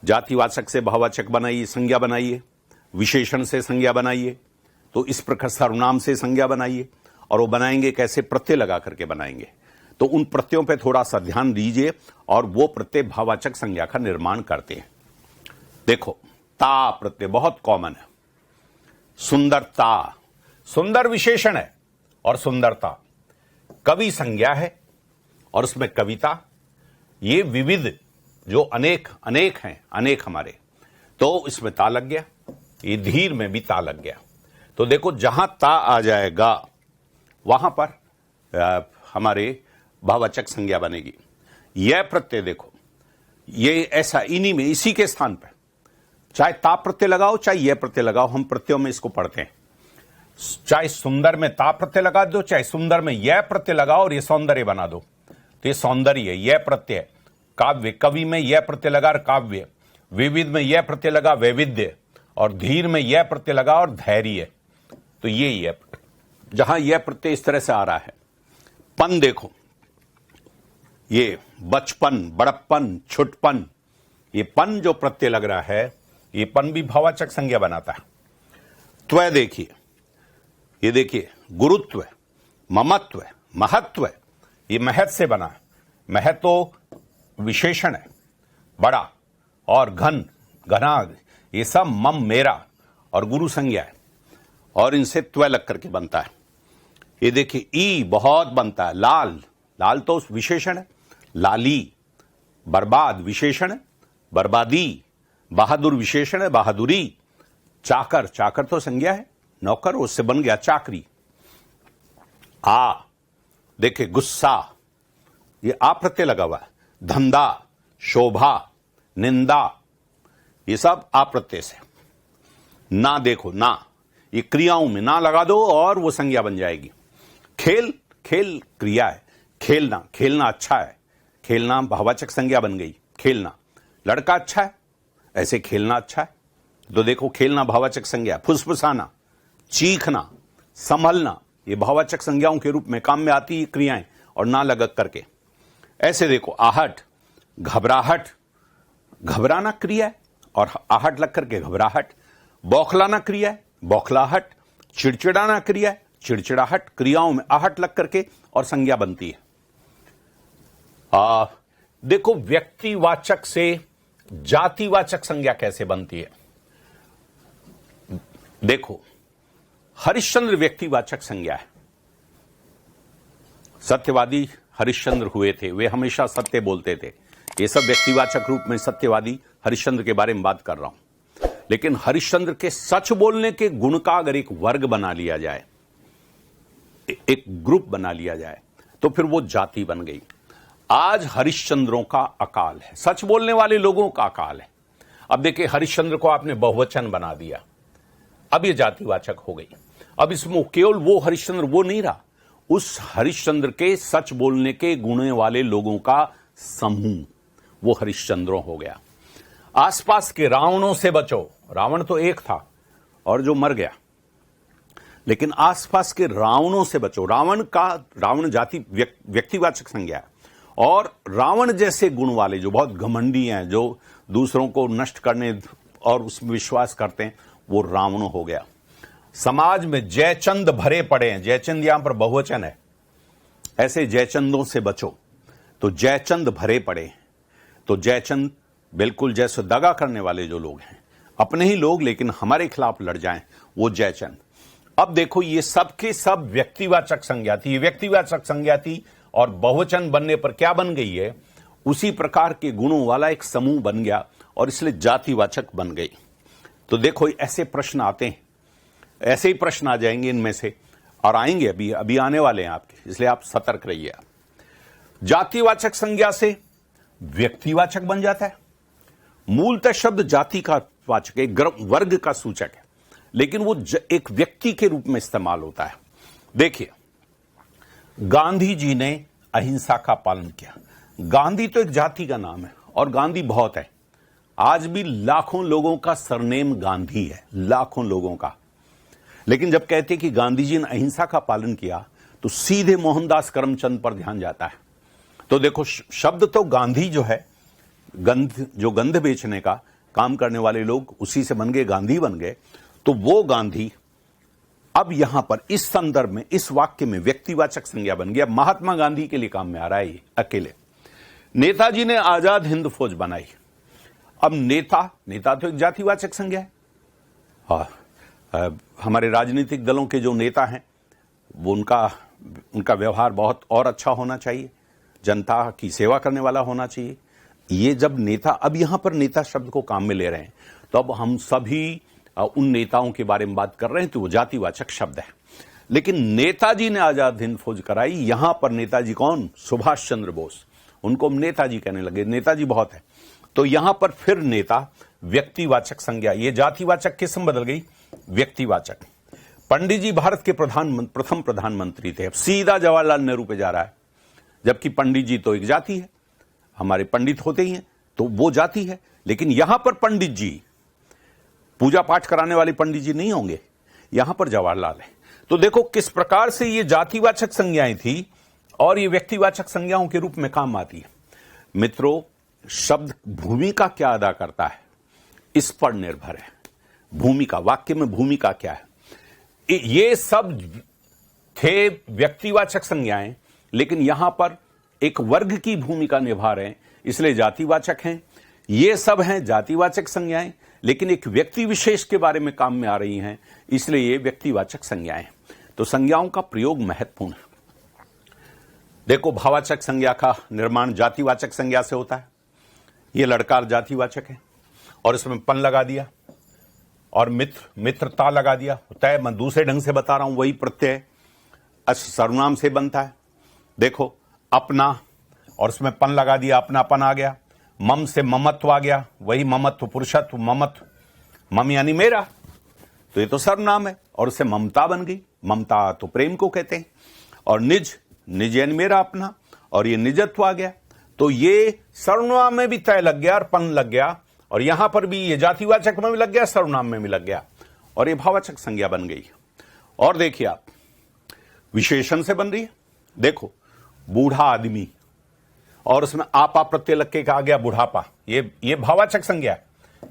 [SPEAKER 2] जातिवाचक से भाववाचक बनाइए, संज्ञा बनाइए, विशेषण से संज्ञा बनाइए, तो इस प्रकार सर्वनाम से संज्ञा बनाइए, और वो बनाएंगे कैसे, प्रत्यय लगा करके बनाएंगे। तो उन प्रत्ययों पे थोड़ा सा ध्यान दीजिए और वो प्रत्यय भाववाचक संज्ञा का निर्माण करते हैं। देखो ता प्रत्यय बहुत कॉमन है, सुंदरता, सुंदर विशेषण है और सुंदरता कवि संज्ञा है और उसमें कविता, ये विविध जो अनेक अनेक हैं, अनेक हमारे, तो इसमें ता लग गया, ये धीर में भी ता लग गया। तो देखो जहां ता आ जाएगा वहां पर हमारे भाववाचक संज्ञा बनेगी। यह प्रत्यय देखो ये ऐसा इन्हीं में इसी के स्थान पर, चाहे ता प्रत्यय लगाओ चाहे यह प्रत्यय लगाओ, हम प्रत्ययों में इसको पढ़ते हैं। चाहे सुंदर में ता प्रत्यय लगा दो, चाहे सुंदर में यह प्रत्यय लगाओ और ये सौंदर्य बना दो, तो ये सौंदर्य है। यह प्रत्यय काव्य, कवि में यह प्रत्यय लगा और काव्य, विविध में यह प्रत्यय लगा वैविध्य, और धीर में यह प्रत्यय लगा और धैर्य। तो ये जहां यह प्रत्यय इस तरह से आ रहा है। पन देखो, ये बचपन, बड़प्पन, छुटपन, ये पन जो प्रत्यय लग रहा है, ये पन भी भाववाचक संज्ञा बनाता है। त्वय देखिए, ये देखिए गुरुत्व, ममत्व, महत्व, ये महत से बना है। महत तो विशेषण है, बड़ा, और घन, घना, ये सब मम मेरा और गुरु संज्ञा है, और इनसे त्वय लग करके बनता है। ये देखिए ई बहुत बनता है, लाल, लाल तो विशेषण है, लाली, बर्बाद विशेषण है, बर्बादी, बहादुर विशेषण है, बहादुरी, चाकर, चाकर तो संज्ञा है, नौकर, उससे बन गया चाकरी। आ देखिए गुस्सा, ये आ प्रत्यय लगा हुआ है, धंधा, शोभा, निंदा, ये सब आ प्रत्यय से। ना देखो, ना, ये क्रियाओं में ना लगा दो और वो संज्ञा बन जाएगी। खेल, खेल क्रिया है, खेलना, खेलना अच्छा है, खेलना भाववाचक संज्ञा बन गई, खेलना। लड़का अच्छा है, ऐसे खेलना अच्छा है, तो देखो खेलना भाववाचक संज्ञा। फुसफुसाना, चीखना, संभलना, ये भाववाचक संज्ञाओं के रूप में काम में आती है क्रियाएं, और ना लग करके। ऐसे देखो आहट, घबराहट, घबराना क्रिया है और आहट लग करके घबराहट। बौखलाना क्रिया है, बौखलाहट। चिड़चिड़ाना क्रिया है, चिड़चिड़ाहट, क्रियाओं में आहट लग करके और संज्ञा बनती है। देखो व्यक्तिवाचक से जातिवाचक संज्ञा कैसे बनती है। देखो हरिश्चंद्र व्यक्तिवाचक संज्ञा है। सत्यवादी हरिश्चंद्र हुए थे, वे हमेशा सत्य बोलते थे। ये सब व्यक्तिवाचक रूप में सत्यवादी हरिश्चंद्र के बारे में बात कर रहा हूं। लेकिन हरिश्चंद्र के सच बोलने के गुण का अगर एक वर्ग बना लिया जाए, एक ग्रुप बना लिया जाए, तो फिर वो जाति बन गई। आज हरिश्चंद्रों का अकाल है, सच बोलने वाले लोगों का अकाल है। अब देखिए हरिश्चंद्र को आपने बहुवचन बना दिया, अब ये जातिवाचक हो गई। अब इसमें केवल वो हरिश्चंद्र वो नहीं रहा, उस हरिश्चंद्र के सच बोलने के गुण वाले लोगों का समूह वो हरिश्चंद्रों हो गया। आसपास के रावणों से बचो, रावण तो एक था और जो मर गया, लेकिन आसपास के रावणों से बचो। रावण जाति व्यक्तिवाचक संज्ञा है, और रावण जैसे गुण वाले जो बहुत घमंडी हैं, जो दूसरों को नष्ट करने और उसमें विश्वास करते हैं, वो रावण हो गया। समाज में जयचंद भरे पड़े हैं, जयचंद यहां पर बहुवचन है, ऐसे जयचंदों से बचो। तो जयचंद भरे पड़े हैं, तो जयचंद बिल्कुल जैसे दगा करने वाले जो लोग हैं, अपने ही लोग लेकिन हमारे खिलाफ लड़ जाएं, वो जयचंद। अब देखो ये सब के सब व्यक्तिवाचक संज्ञा थी, ये व्यक्तिवाचक संज्ञा थी और बहुवचन बनने पर क्या बन गई है, उसी प्रकार के गुणों वाला एक समूह बन गया और इसलिए जातिवाचक बन गई। तो देखो ऐसे प्रश्न आते हैं, ऐसे ही प्रश्न आ जाएंगे इनमें से, और आएंगे अभी आने वाले हैं आपके, इसलिए आप सतर्क रहिए। जातिवाचक संज्ञा से व्यक्तिवाचक बन जाता है। मूलतः शब्द जाति का वाचक, एक वर्ग का सूचक है, लेकिन वो एक व्यक्ति के रूप में इस्तेमाल होता है। देखिए, गांधी जी ने अहिंसा का पालन किया। गांधी तो एक जाति का नाम है और गांधी बहुत है। आज भी लाखों लोगों का सरनेम गांधी है, लाखों लोगों का। लेकिन जब कहते कि गांधी जी ने अहिंसा का पालन किया तो सीधे मोहनदास करमचंद पर ध्यान जाता है। तो देखो, शब्द तो गांधी जो है, गंध बेचने का काम करने वाले लोग उसी से बन गए, गांधी बन गए। तो वो गांधी अब यहां पर इस संदर्भ में, इस वाक्य में व्यक्तिवाचक संज्ञा बन गया। महात्मा गांधी के लिए काम में आ रहा है ये अकेले। नेताजी ने आजाद हिंद फौज बनाई। अब नेता तो एक जातिवाचक संज्ञा है। हमारे राजनीतिक दलों के जो नेता हैं वो उनका व्यवहार बहुत और अच्छा होना चाहिए, जनता की सेवा करने वाला होना चाहिए। ये जब नेता, अब यहां पर नेता शब्द को काम में ले रहे हैं, तो अब हम सभी उन नेताओं के बारे में बात कर रहे हैं, तो वो जातिवाचक शब्द है। लेकिन नेताजी ने आजाद हिंद फौज कराई, यहां पर नेताजी कौन? सुभाष चंद्र बोस। उनको हम नेताजी कहने लगे, नेताजी बहुत है। तो यहां पर फिर नेता व्यक्तिवाचक संज्ञा, ये जातिवाचक किस्म बदल गई, व्यक्तिवाचक। पंडित जी भारत के प्रथम प्रधानमंत्री थे। अब सीधा जवाहरलाल नेहरू पे जा रहा है, जबकि पंडित जी तो एक जाति है, हमारे पंडित होते ही हैं, तो वो जाति है। लेकिन यहां पर पंडित जी, पूजा पाठ कराने वाले पंडित जी नहीं होंगे, यहां पर जवाहरलाल है। तो देखो किस प्रकार से ये जातिवाचक संज्ञाएं थी और ये व्यक्तिवाचक संज्ञाओं के रूप में काम आती है। मित्रों, शब्द भूमिका क्या अदा करता है, इस पर निर्भर है। भूमिका, वाक्य में भूमिका क्या है। ये सब थे व्यक्तिवाचक संज्ञाएं, लेकिन यहां पर एक वर्ग की भूमिका निभा रहे हैं, इसलिए जातिवाचक हैं। ये सब हैं जातिवाचक संज्ञाएं, लेकिन एक व्यक्ति विशेष के बारे में काम में आ रही हैं, इसलिए ये व्यक्तिवाचक संज्ञाएं। तो संज्ञाओं का प्रयोग महत्वपूर्ण है। देखो, भाववाचक संज्ञा का निर्माण जातिवाचक संज्ञा से होता है। ये लड़का जातिवाचक है और इसमें पन लगा दिया और मित्रता लगा दिया। तय, मैं दूसरे ढंग से बता रहा हूं, वही प्रत्यय सर्वनाम से बनता है। देखो, अपना और उसमें पन लगा दिया, अपनापन आ गया। मम से ममत्व आ गया, वही ममत्व, पुरुषत्व, ममत्व, मम यानी मेरा, तो ये तो सर्वनाम है और उससे ममता बन गई। ममता तो प्रेम को कहते हैं। और निज यानी मेरा, अपना, और ये निजत्व आ गया। तो ये सर्वनाम में भी तय लग गया और पन लग गया, और यहां पर भी ये जातिवाचक में भी लग गया, सर्वनाम में भी लग गया, और ये भाववाचक संज्ञा बन गई। और देखिए आप, विशेषण से बन रही है। देखो, बूढ़ा आदमी और उसमें आपा प्रत्यय लग के आ गया बुढ़ापा, ये भाववाचक संज्ञा है।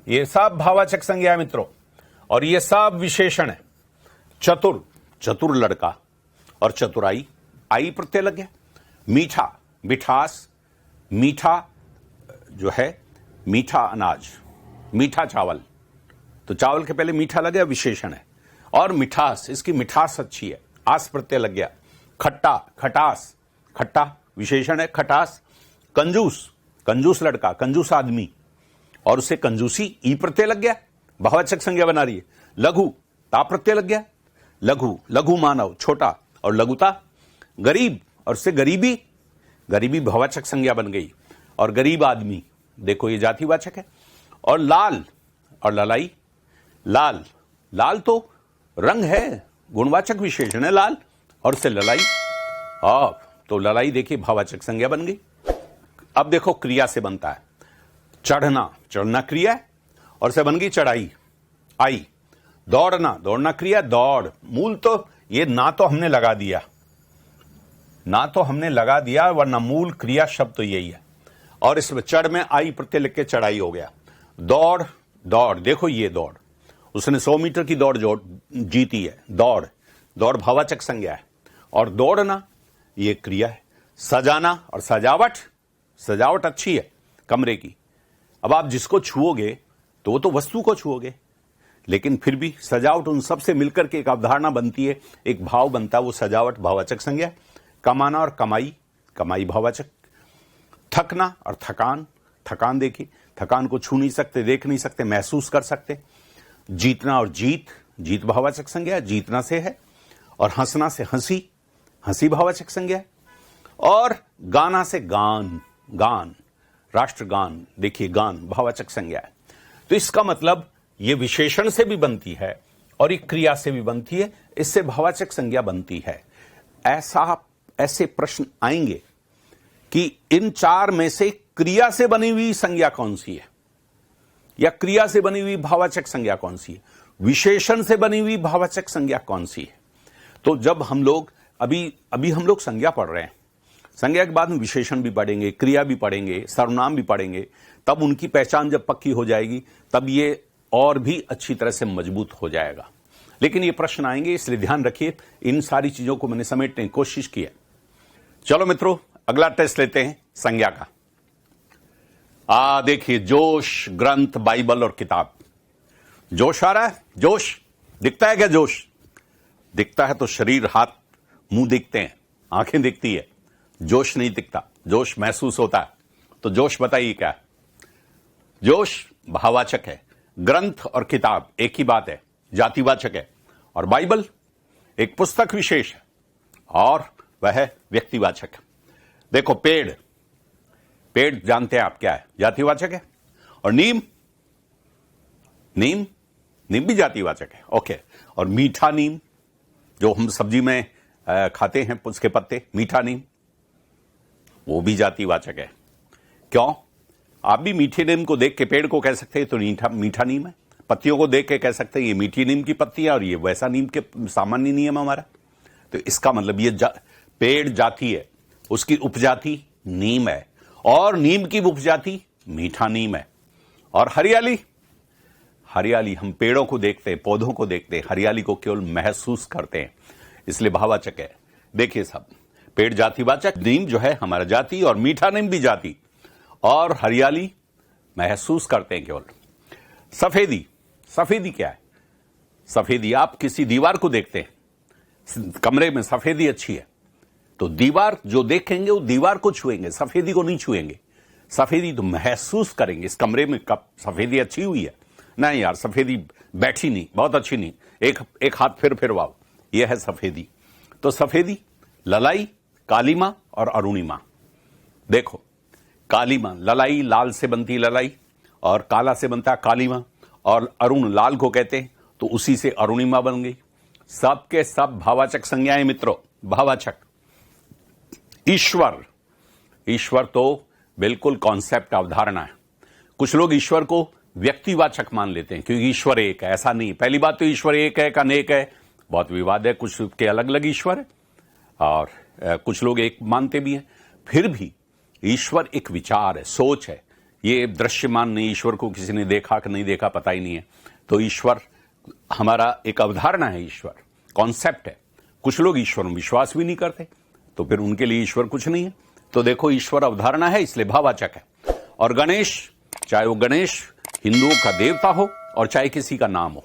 [SPEAKER 2] ये सब भाववाचक संज्ञा है मित्रों, और ये सब विशेषण है। चतुर लड़का और चतुराई, आई प्रत्यय लग गया। मीठा, मिठास, मीठा जो है मीठा अनाज, मीठा चावल, तो चावल के पहले मीठा लग गया, विशेषण है। और मिठास, इसकी मिठास अच्छी है, आस प्रत्यय लग गया। खट्टा, खटास, खट्टा विशेषण है, खटास। कंजूस लड़का, कंजूस आदमी, और उससे कंजूसी, ई प्रत्यय लग गया, भाववाचक संज्ञा बना रही है। लघु, ता प्रत्यय लग गया। लघु मानव, छोटा, और लघुता। गरीब, और उससे गरीबी भाववाचक संज्ञा बन गई। और गरीब आदमी, देखो ये जातिवाचक है। और लाल और ललाई, लाल तो रंग है, गुणवाचक विशेषण है लाल, और उससे ललाई, तो ललाई देखिए भाववाचक संज्ञा बन गई। अब देखो क्रिया से बनता है। चढ़ना क्रिया है और से बन गई चढ़ाई, आई। दौड़ना क्रिया, दौड़। मूल तो ये ना तो हमने लगा दिया, वरना मूल क्रिया शब्द तो यही है। और इसमें चढ़ में आई प्रत्यय लिख के चढ़ाई हो गया। दौड़, देखो ये दौड़, उसने 100 मीटर की दौड़ जीती है। दौड़ भाववाचक संज्ञा है। और दौड़ना ये क्रिया है। सजाना और सजावट अच्छी है कमरे की। अब आप जिसको छुओगे तो वो तो वस्तु को छुओगे, लेकिन फिर भी सजावट उन सब से मिलकर के एक अवधारणा बनती है, एक भाव बनता है, वो सजावट भाववाचक संज्ञा। कमाना और कमाई, कमाई भाववाचक। थकना और थकान, थकान देखिए, थकान को छू नहीं सकते, देख नहीं सकते, महसूस कर सकते। जीतना और जीत, जीत भाववाचक संज्ञा, जीतना से है। और हंसना से हंसी, हंसी भाववाचक संज्ञा। और गाना से गान, गान, राष्ट्रगान, देखिए गान भाववाचक संज्ञा है। तो इसका मतलब ये विशेषण से भी बनती है और एक क्रिया से भी बनती है, इससे भाववाचक संज्ञा बनती है। ऐसे प्रश्न आएंगे कि इन चार में से क्रिया से बनी हुई संज्ञा कौन सी है, या क्रिया से बनी हुई भाववाचक संज्ञा कौन सी है, विशेषण से बनी हुई भाववाचक संज्ञा कौन सी है। तो जब हम लोग अभी हम लोग संज्ञा पढ़ रहे हैं, संज्ञा के बाद में विशेषण भी पढ़ेंगे, क्रिया भी पढ़ेंगे, सर्वनाम भी पढ़ेंगे, तब उनकी पहचान जब पक्की हो जाएगी तब ये और भी अच्छी तरह से मजबूत हो जाएगा। लेकिन ये प्रश्न आएंगे, इसलिए ध्यान रखिए। इन सारी चीजों को मैंने समेटने की कोशिश की है। चलो मित्रों, अगला टेस्ट लेते हैं संज्ञा का। देखिए, जोश, ग्रंथ, बाइबल और किताब। जोश आ रहा है, जोश दिखता है क्या? जोश दिखता है तो शरीर, हाथ, मुंह दिखते हैं, आंखें दिखती है, जोश नहीं दिखता, जोश महसूस होता है। तो जोश बताइए क्या है? जोश भाववाचक है। ग्रंथ और किताब एक ही बात है, जातिवाचक है। और बाइबल एक पुस्तक विशेष है और वह व्यक्तिवाचक है। देखो, पेड़, पेड़ जानते हैं आप क्या है? जातिवाचक है। और नीम, नीम, नीम भी जातिवाचक है। ओके। और मीठा नीम, जो हम सब्जी में खाते हैं, उसके पत्ते, मीठा नीम, वो भी जातिवाचक है। क्यों? आप भी मीठे नीम को देख के पेड़ को कह सकते हैं तो मीठा नीम है। पत्तियों को देख के कह सकते हैं ये मीठी नीम की पत्ती है और ये वैसा नीम के सामान्य नियम हमारा। तो इसका मतलब ये पेड़ जाति है, उसकी उपजाति नीम है, और नीम की उपजाति मीठा नीम है। और हरियाली, हरियाली हम पेड़ों को देखते हैं, पौधों को देखते हैं, हरियाली को केवल महसूस करते हैं, इसलिए भाववाचक है। देखिए सब, पेड़ जातिवाचक, नीम जो है हमारा जाति, और मीठा नीम भी जाति, और हरियाली महसूस करते हैं केवल। सफेदी, सफेदी क्या है? सफेदी, आप किसी दीवार को देखते हैं, कमरे में सफेदी अच्छी है तो दीवार जो देखेंगे वो दीवार को छुएंगे, सफेदी को नहीं छुएंगे। सफेदी तो महसूस करेंगे, इस कमरे में कब सफेदी अच्छी हुई है, नहीं यार सफेदी बैठी नहीं, बहुत अच्छी नहीं, एक हाथ फिर वाओ, यह है सफेदी। तो सफेदी, ललाई, कालीमा और अरुणिमा। देखो, कालीमा, ललाई लाल से बनती ललाई, और काला से बनता कालीमा, और अरुण लाल को कहते हैं, तो उसी से अरुणिमा बन गई। सबके सब भाववाचक संज्ञाएं मित्रों, भाववाचक। ईश्वर, ईश्वर तो बिल्कुल कॉन्सेप्ट, अवधारणा है। कुछ लोग ईश्वर को व्यक्तिवाचक मान लेते हैं क्योंकि ईश्वर एक है, ऐसा नहीं। पहली बात तो ईश्वर एक है, अनेक है, बहुत विवाद है, कुछ के अलग अलग ईश्वर है और कुछ लोग एक मानते भी हैं। फिर भी ईश्वर एक विचार है, सोच है, ये दृश्यमान नहीं। ईश्वर को किसी ने देखा कि नहीं देखा पता ही नहीं है। तो ईश्वर हमारा एक अवधारणा है, ईश्वर कॉन्सेप्ट है। कुछ लोग ईश्वर में विश्वास भी नहीं करते, तो फिर उनके लिए ईश्वर कुछ नहीं है। तो देखो, ईश्वर अवधारणा है, इसलिए भाववाचक है। और गणेश, चाहे वो गणेश हिंदुओं का देवता हो और चाहे किसी का नाम हो,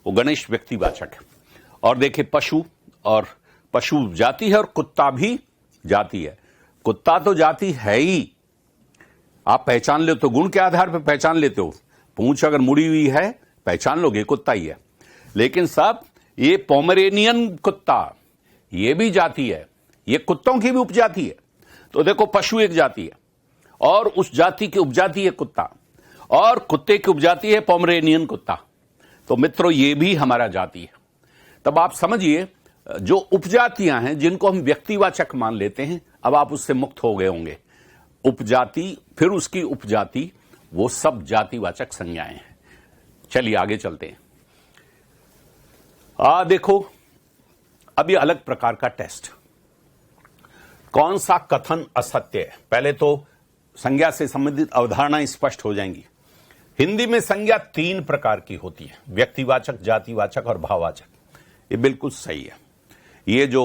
[SPEAKER 2] वो गणेश व्यक्तिवाचक है। और देखिए, पशु, और पशु जाति है और कुत्ता भी जाति है। कुत्ता तो जाति है ही, आप पहचान लेते हो, गुण के आधार पर पहचान लेते हो। पूंछ अगर मुड़ी हुई है पहचान लोगे कुत्ता ही है। लेकिन सब ये पोमेरेनियन कुत्ता, ये भी जाति है, ये कुत्तों की भी उपजाति है। तो देखो, पशु एक जाति है और उस जाति की उपजाति है कुत्ता, और कुत्ते की उपजाति है पोमेरेनियन कुत्ता। तो मित्रों, ये भी हमारा जाति है। तब आप समझिए, जो उपजातियां हैं जिनको हम व्यक्तिवाचक मान लेते हैं, अब आप उससे मुक्त हो गए होंगे। उपजाति, फिर उसकी उपजाति, वो सब जातिवाचक संज्ञाएं हैं। चलिए आगे चलते हैं। देखो, अब ये अलग प्रकार का टेस्ट, कौन सा कथन असत्य है। पहले तो संज्ञा से संबंधित अवधारणाएं स्पष्ट हो जाएंगी। हिंदी में संज्ञा 3 प्रकार की होती है, व्यक्तिवाचक, जातिवाचक और भाववाचक। ये बिल्कुल सही है। ये जो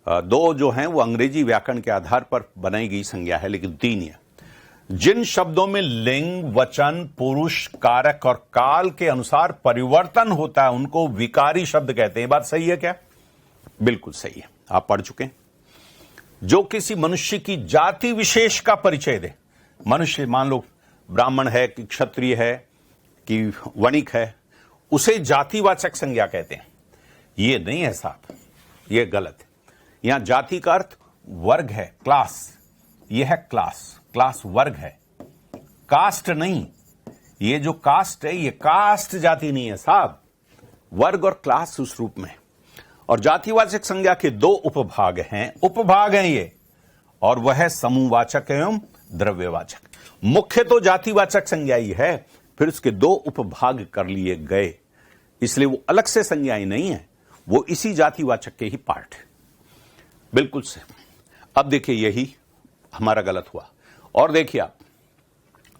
[SPEAKER 2] 2 जो हैं वो अंग्रेजी व्याकरण के आधार पर बनाई गई संज्ञा है, लेकिन 3 है। जिन शब्दों में लिंग, वचन, पुरुष, कारक और काल के अनुसार परिवर्तन होता है उनको विकारी शब्द कहते हैं। बात सही है क्या? बिल्कुल सही है, आप पढ़ चुके हैं। जो किसी मनुष्य की जाति विशेष का परिचय दे, मनुष्य मान लो ब्राह्मण है कि क्षत्रिय है कि वणिक है, उसे जातिवाचक संज्ञा कहते हैं। ये नहीं है साहब, ये गलत है। यहां जाति का अर्थ वर्ग है, क्लास। यह है क्लास, क्लास वर्ग है, कास्ट नहीं। ये जो कास्ट है ये कास्ट जाति नहीं है साहब, वर्ग और क्लास उस रूप में। और जातिवाचक संज्ञा के दो उपभाग हैं ये, और वह है समूहवाचक एवं द्रव्यवाचक। मुख्य तो जातिवाचक संज्ञा ही है, फिर उसके दो उपभाग कर लिए गए, इसलिए वो अलग से संज्ञाएं नहीं है, वो इसी जातिवाचक के ही पार्ट है। बिल्कुल से। अब देखिए यही हमारा गलत हुआ। और देखिए आप,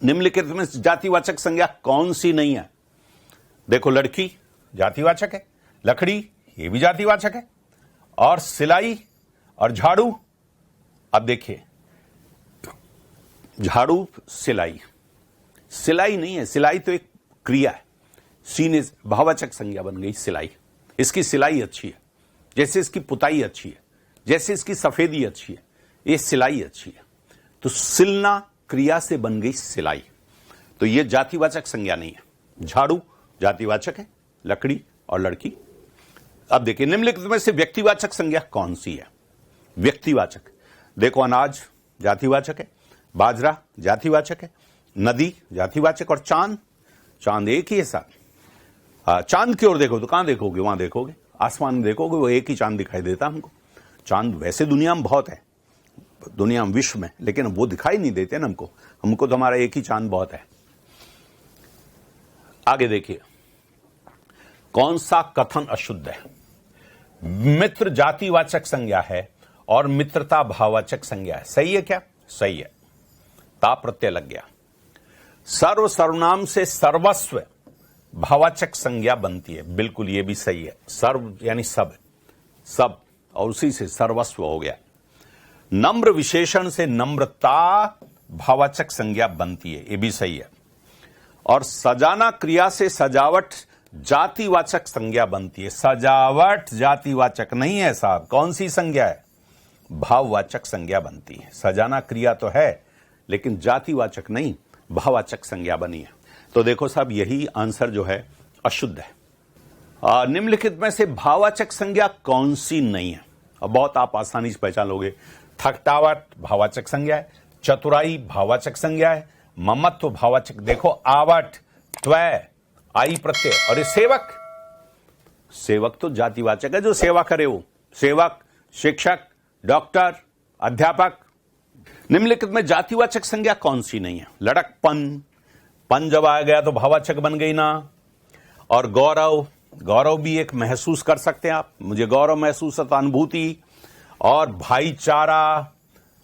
[SPEAKER 2] निम्नलिखित में जातिवाचक संज्ञा कौन सी नहीं है? देखो, लड़की जातिवाचक है, लकड़ी ये भी जातिवाचक है, और सिलाई और झाड़ू। अब देखिए, झाड़ू सिलाई, सिलाई नहीं है, सिलाई तो एक क्रिया है। सीने भाववाचक संज्ञा बन गई सिलाई। इसकी सिलाई अच्छी है, जैसे इसकी पुताई अच्छी है, जैसे इसकी सफेदी अच्छी है, ये सिलाई अच्छी है। तो सिलना क्रिया से बन गई सिलाई, तो ये जातिवाचक संज्ञा नहीं है। झाड़ू जातिवाचक है, लकड़ी और लड़की। अब देखिए, निम्नलिखित में से व्यक्तिवाचक संज्ञा कौन सी है? व्यक्तिवाचक, देखो, अनाज जातिवाचक है, बाजरा जातिवाचक है, नदी जातिवाचक, और चांद, चांद एक ही है साहब। चांद की ओर देखो तो कहां देखोगे? वहां देखोगे, आसमान में देखोगे, वो एक ही चांद दिखाई देता हमको। चांद वैसे दुनिया में बहुत है, दुनिया में, विश्व में, लेकिन वो दिखाई नहीं देते ना हमको तो हमारा एक ही चांद बहुत है। आगे देखिए, कौन सा कथन अशुद्ध है? मित्र जातिवाचक संज्ञा है और मित्रता भाववाचक संज्ञा है। सही है क्या? सही है, ता प्रत्यय लग गया। सर्व सर्वनाम से सर्वस्व भाववाचक संज्ञा बनती है, बिल्कुल ये भी सही है। सर्व यानी सब, सब, और उसी से सर्वस्व हो गया। नम्र विशेषण से नम्रता भाववाचक संज्ञा बनती है, ये भी सही है। और सजाना क्रिया से सजावट जातिवाचक संज्ञा बनती है। सजावट जातिवाचक नहीं है साहब, कौन सी संज्ञा है? भाववाचक संज्ञा बनती है। सजाना क्रिया तो है लेकिन जातिवाचक नहीं, भाववाचक संज्ञा बनी है। तो देखो साहब, यही आंसर जो है अशुद्ध है। निम्नलिखित में से भाववाचक संज्ञा कौन सी नहीं है? अब बहुत आप आसानी से पहचान लोगे। थकटावट भाववाचक संज्ञा है, चतुराई भाववाचक संज्ञा है, ममत्व भाववाचक। देखो, आवट, त्वय, आई प्रत्यय, और ये सेवक, सेवक तो जातिवाचक है, जो सेवा करे वो सेवक, शिक्षक, डॉक्टर, अध्यापक। निम्नलिखित में जातिवाचक संज्ञा कौन सी नहीं है? लड़कपन, पन जब आ गया तो भाववाचक बन गई ना। और गौरव, गौरव भी एक महसूस कर सकते हैं आप, मुझे गौरव महसूस होता, अनुभूति। और भाईचारा,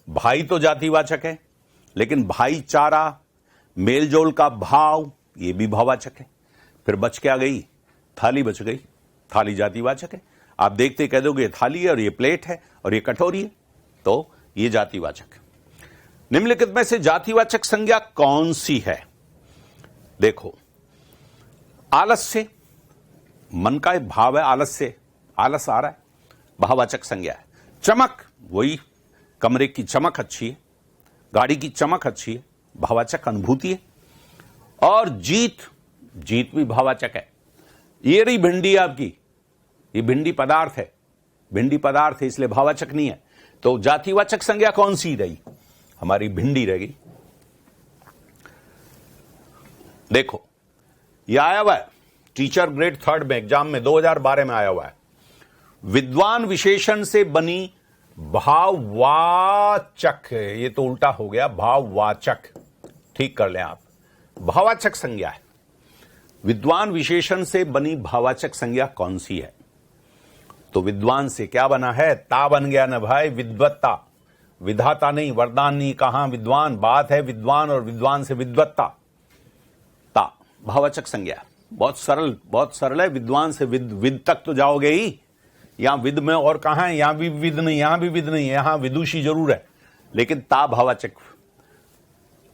[SPEAKER 2] भाई तो जातिवाचक है लेकिन भाईचारा, मेलजोल का भाव, ये भी भाववाचक है। फिर बच क्या गई? थाली बच गई, थाली जातिवाचक है। आप देखते कह दोगे थाली है और ये प्लेट है और ये कटोरी है, तो ये जातिवाचक है। निम्नलिखित में से जातिवाचक संज्ञा कौन सी है? देखो, आलस्य, मन का भाव है, आलस से आलस आ रहा है, भाववाचक संज्ञा है। चमक, वही कमरे की चमक अच्छी है, गाड़ी की चमक अच्छी है, भाववाचक अनुभूति है। और जीत, जीत भी भाववाचक है। ये रही भिंडी आपकी, ये भिंडी पदार्थ है, भिंडी पदार्थ है इसलिए भाववाचक नहीं है। तो जातिवाचक संज्ञा कौन सी रही? हमारी भिंडी रह गई। देखो, यह आया हुआ है टीचर ग्रेड 3 में, एग्जाम में 2012 में आया हुआ है। विद्वान विशेषण से बनी भाववाचक, ये तो उल्टा हो गया, भाववाचक, ठीक कर लें आप, भाववाचक संज्ञा है। विद्वान विशेषण से बनी भाववाचक संज्ञा कौन सी है? तो विद्वान से क्या बना है? ता बन गया ना भाई, विद्वत्ता, विधाता नहीं, वरदान नहीं, कहां विद्वान, बात है विद्वान, और विद्वान से विद्वत्ता, ता भाववाचक संज्ञा। बहुत सरल है। विद्वान से विद तक तो जाओगे ही, यहां विद में और कहां है? यहां भी विद नहीं, यहां भी विद नहीं, यहां विदुषी जरूर है, लेकिन ता भाववाचक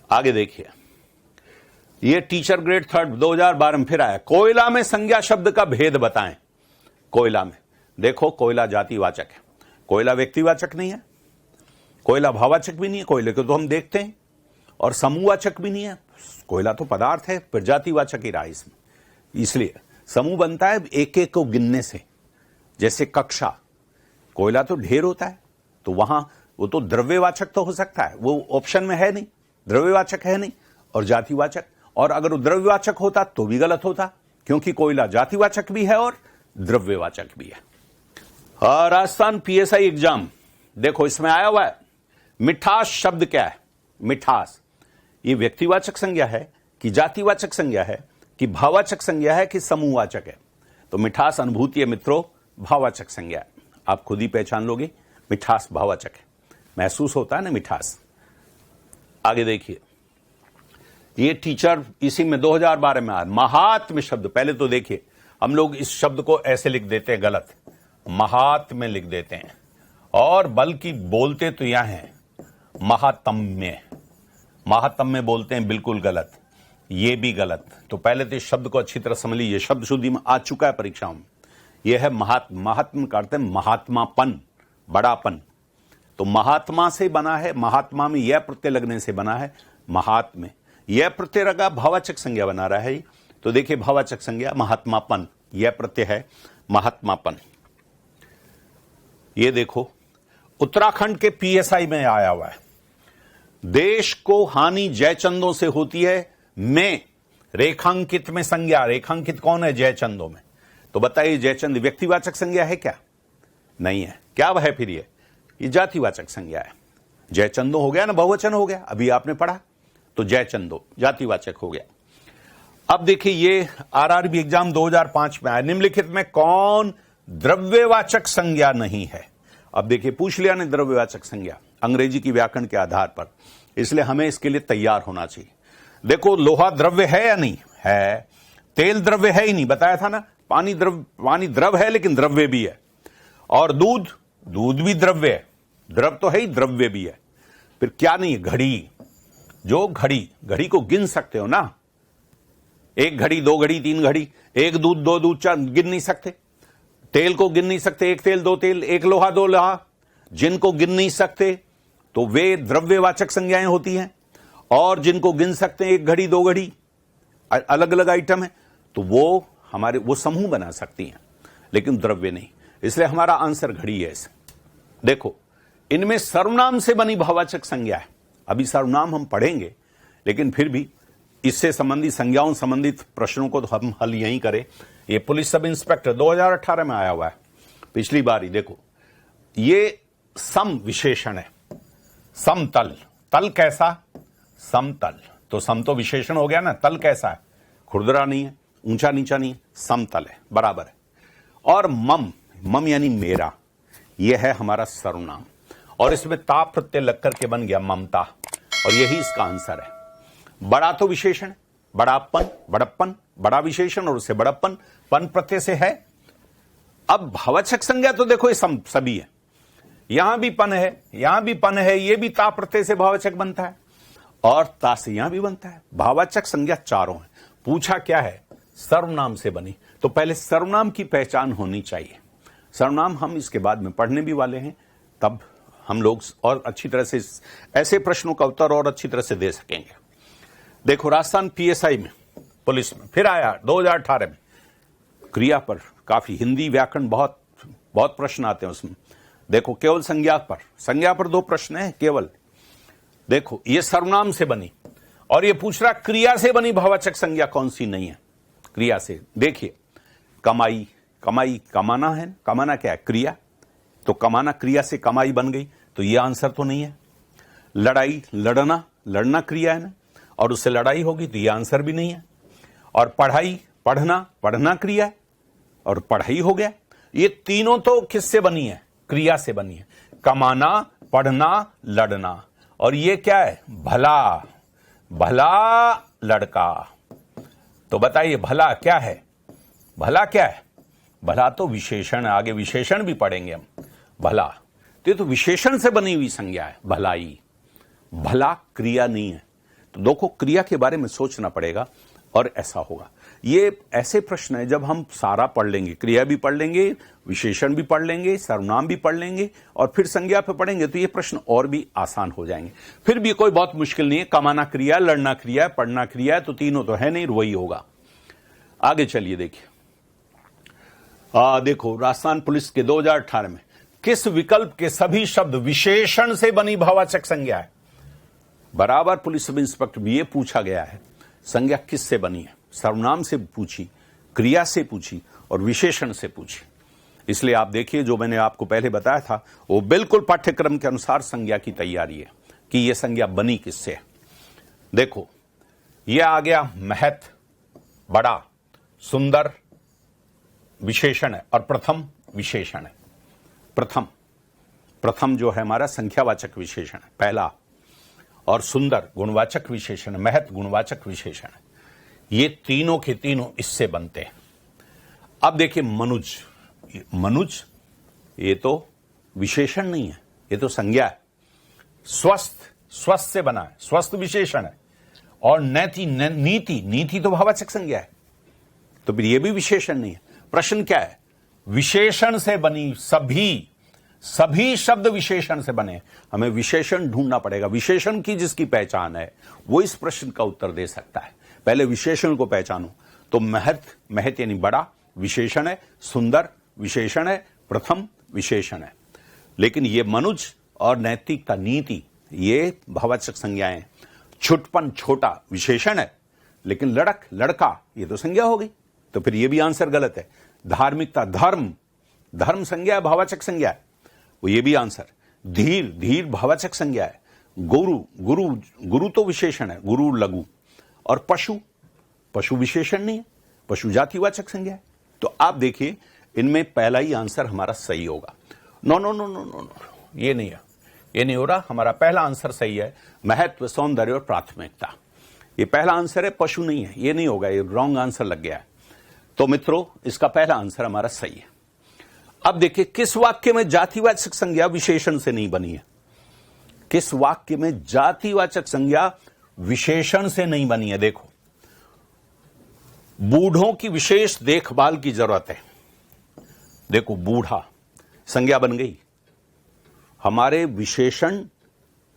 [SPEAKER 2] आगे देखिए, ये टीचर ग्रेड 3 2012 में फिर आया। कोयला में संज्ञा शब्द का भेद बताएं। कोयला में देखो, कोयला जातिवाचक है, कोयला व्यक्तिवाचक नहीं है, कोयला भाववाचक भी नहीं है, कोयले को तो हम देखते हैं, और समूहवाचक भी नहीं है। कोयला तो पदार्थ है, फिर जातिवाचक ही रहा इसमें। इसलिए समूह बनता है एक एक को गिनने से। जैसे कक्षा, कोयला तो ढेर होता है, तो वहां वो तो द्रव्यवाचक तो हो सकता है, वो ऑप्शन में है नहीं, द्रव्यवाचक है नहीं, और जातिवाचक। और अगर वो द्रव्यवाचक होता तो भी गलत होता, क्योंकि कोयला जातिवाचक भी है और द्रव्यवाचक भी है। राजस्थान पीएसआई एग्जाम देखो, इसमें आया हुआ है मिठास शब्द क्या है। मिठास ये व्यक्तिवाचक संज्ञा है कि जातिवाचक संज्ञा है कि भाववाचक संज्ञा है कि समूहवाचक है। तो मिठास अनुभूति है मित्रों, भाववाचक संज्ञा है। आप खुद ही पहचान लोगे, मिठास भाववाचक है, महसूस होता है ना मिठास। आगे देखिए, ये टीचर इसी में 2012 में आया महात्म्य शब्द। पहले तो देखिए, हम लोग इस शब्द को ऐसे लिख देते हैं, गलत, महात्म्य लिख देते हैं, और बल्कि बोलते तो यहां है महात्म्य, महात्म्य बोलते हैं, बिल्कुल गलत, ये भी गलत। तो पहले तो इस शब्द को अच्छी तरह समझ लीजिए, शब्द शुद्धि में आ चुका है परीक्षाओं में। यह है महात्म, महात्म करते हैं महात्मापन, बड़ापन। तो महात्मा से बना है, महात्मा में यह प्रत्यय लगने से बना है महात्म्य। यह प्रत्यय लगा, भाववाचक संज्ञा बना रहा है। तो देखिए, भाववाचक संज्ञा महात्मापन, यह प्रत्यय है महात्मापन। ये देखो, उत्तराखंड के पीएसआई में आया हुआ है, देश को हानि जयचंदों से होती है में रेखांकित में संज्ञा। रेखांकित कौन है? जयचंदों में। तो बताइए, जयचंद व्यक्तिवाचक संज्ञा है क्या? नहीं है। क्या वह है फिर? ये जातिवाचक संज्ञा है। जयचंदो हो गया ना, बहुवचन हो गया, अभी आपने पढ़ा, तो जयचंदो जातिवाचक हो गया। अब देखिए, ये आरआरबी एग्जाम 2005 में आया, निम्नलिखित में कौन द्रव्यवाचक संज्ञा नहीं है? अब देखिए, पूछ लिया ने द्रव्यवाचक संज्ञा अंग्रेजी की व्याकरण के आधार पर, इसलिए हमें इसके लिए तैयार होना चाहिए। देखो, लोहा द्रव्य है या नहीं है? तेल द्रव्य है ही नहीं, बताया था ना। पानी द्रव है, लेकिन द्रव्य भी है। और दूध भी द्रव्य है, द्रव तो है ही, द्रव्य भी है। फिर क्या नहीं है? घड़ी, जो घड़ी को गिन सकते हो ना, एक घड़ी, दो घड़ी, तीन घड़ी, एक दूध, दो दूध, चार, गिन नहीं सकते। तेल को गिन नहीं सकते, एक तेल, दो तेल, एक लोहा, दो लोहा, जिनको गिन नहीं सकते तो वे द्रव्यवाचक संज्ञाएं होती हैं। और जिनको गिन सकते हैं, एक घड़ी, दो घड़ी, अलग अलग आइटम है, तो वो समूह बना सकती हैं, लेकिन द्रव्य नहीं। इसलिए हमारा आंसर घड़ी है। देखो, इनमें सर्वनाम से बनी भाववाचक संज्ञा है। अभी सर्वनाम हम पढ़ेंगे, लेकिन फिर भी इससे संबंधित संज्ञाओं संबंधित प्रश्नों को तो हम हल यहीं करें। ये पुलिस सब इंस्पेक्टर 2018 में आया हुआ है, पिछली बार ही। देखो, ये सम विशेषण है, समतल। तल कैसा? समतल। तो सम तो विशेषण हो गया ना, तल कैसा है? खुरदरा नहीं है, ऊंचा नीचा नहीं है, समतल है, बराबर है। और मम यानी मेरा, यह है हमारा सर्वनाम, और इसमें ता प्रत्यय लग करके बन गया ममता, और यही इसका आंसर है। बड़ा तो विशेषण, बड़ापन, बड़प्पन, बड़ा विशेषण, और उससे बड़प्पन, पन प्रत्यय से है। अब भाववाचक संज्ञा तो देखो, ये सभी है, यहां भी पन है, यहां भी पन है, ये भी ता प्रत्यय से भाववाचक बनता है, और ता से यहां भी बनता है। भाववाचक संज्ञा चारों है। पूछा क्या है? सर्वनाम से बनी। तो पहले सर्वनाम की पहचान होनी चाहिए। सर्वनाम हम इसके बाद में पढ़ने भी वाले हैं, तब हम लोग और अच्छी तरह से ऐसे प्रश्नों का उत्तर और अच्छी तरह से दे सकेंगे। देखो, राजस्थान पीएसआई में, पुलिस में फिर आया 2018 में, क्रिया पर काफी हिंदी व्याकरण बहुत प्रश्न आते हैं उसमें। देखो, केवल संज्ञा पर 2 प्रश्न है केवल। देखो, ये सर्वनाम से बनी, और ये पूछ रहा क्रिया से बनी भाववाचक संज्ञा कौन सी नहीं है? क्रिया से देखिए, कमाई, कमाना है। कमाना क्या है? क्रिया। तो कमाना क्रिया से कमाई बन गई, तो ये आंसर तो नहीं है। लड़ाई, लड़ना क्रिया है ना, और उससे लड़ाई होगी, तो ये आंसर भी नहीं है। और पढ़ाई, पढ़ना क्रिया है, और पढ़ाई हो गया। ये तीनों तो किससे बनी है? क्रिया से बनी है। कमाना, पढ़ना, लड़ना। और ये क्या है? भला लड़का। तो बताइए, भला क्या है? भला तो विशेषण, आगे विशेषण भी पढ़ेंगे हम। भला तो विशेषण से बनी हुई संज्ञा है, भलाई। भला क्रिया नहीं है, तो देखो क्रिया के बारे में सोचना पड़ेगा और ऐसा होगा। ये ऐसे प्रश्न है जब हम सारा पढ़ लेंगे, क्रिया भी पढ़ लेंगे, विशेषण भी पढ़ लेंगे, सर्वनाम भी पढ़ लेंगे और फिर संज्ञा पे पढ़ेंगे तो ये प्रश्न और भी आसान हो जाएंगे। फिर भी कोई बहुत मुश्किल नहीं है। कमाना क्रिया, लड़ना क्रिया, पढ़ना क्रिया, तो तीनों तो है नहीं, वही होगा। आगे चलिए देखिए। देखो राजस्थान पुलिस के 2018 में किस विकल्प के सभी शब्द विशेषण से बनी भाववाचक संज्ञा है? बराबर पुलिस सब इंस्पेक्टर भी ये पूछा गया है, संज्ञा किससे बनी है? सर्वनाम से पूछी, क्रिया से पूछी और विशेषण से पूछी। इसलिए आप देखिए जो मैंने आपको पहले बताया था वो बिल्कुल पाठ्यक्रम के अनुसार संज्ञा की तैयारी है कि यह संज्ञा बनी किससे है। देखो यह आ गया महत, बड़ा, सुंदर विशेषण है और प्रथम विशेषण है। प्रथम जो है हमारा संख्यावाचक विशेषण है पहला, और सुंदर गुणवाचक विशेषण, महत गुणवाचक विशेषण है। ये तीनों के तीनों इससे बनते हैं। अब देखिए मनुज ये तो विशेषण नहीं है, ये तो संज्ञा है। स्वस्थ से बना है, स्वस्थ विशेषण है। और नीति तो भाववाचक संज्ञा है, तो फिर ये भी विशेषण नहीं है। प्रश्न क्या है? विशेषण से बनी सभी शब्द विशेषण से बने। हमें विशेषण ढूंढना पड़ेगा। विशेषण की जिसकी पहचान है वो इस प्रश्न का उत्तर दे सकता है। पहले विशेषण को पहचानो। तो महत यानी बड़ा विशेषण है, सुंदर विशेषण है, प्रथम विशेषण है। लेकिन ये मनुज और नैतिकता, नीति, ये भाववाचक संज्ञाएं। छुटपन छोटा विशेषण है, लेकिन लड़का ये तो संज्ञा हो गई, तो फिर ये भी आंसर गलत है। धार्मिकता, धर्म संज्ञा है, भाववाचक संज्ञा है, वो ये भी आंसर। धीर भाववाचक संज्ञा है। गुरु तो विशेषण है, गुरु लघु। और पशु विशेषण नहीं है, पशु जातिवाचक संज्ञा है। तो आप देखिए इनमें पहला ही आंसर हमारा सही होगा। नो, ये नहीं हो रहा। हमारा पहला आंसर सही है, महत्व, सौंदर्य और प्राथमिकता। ये पहला आंसर है, पशु नहीं है। ये नहीं होगा, ये रॉन्ग आंसर लग गया है। तो मित्रों इसका पहला आंसर हमारा सही है। अब देखिए किस वाक्य में जातिवाचक संज्ञा विशेषण से नहीं बनी है? किस वाक्य में जातिवाचक संज्ञा विशेषण से नहीं बनी है? देखो, बूढ़ों की विशेष देखभाल की जरूरत है। देखो बूढ़ा संज्ञा बन गई। हमारे विशेषण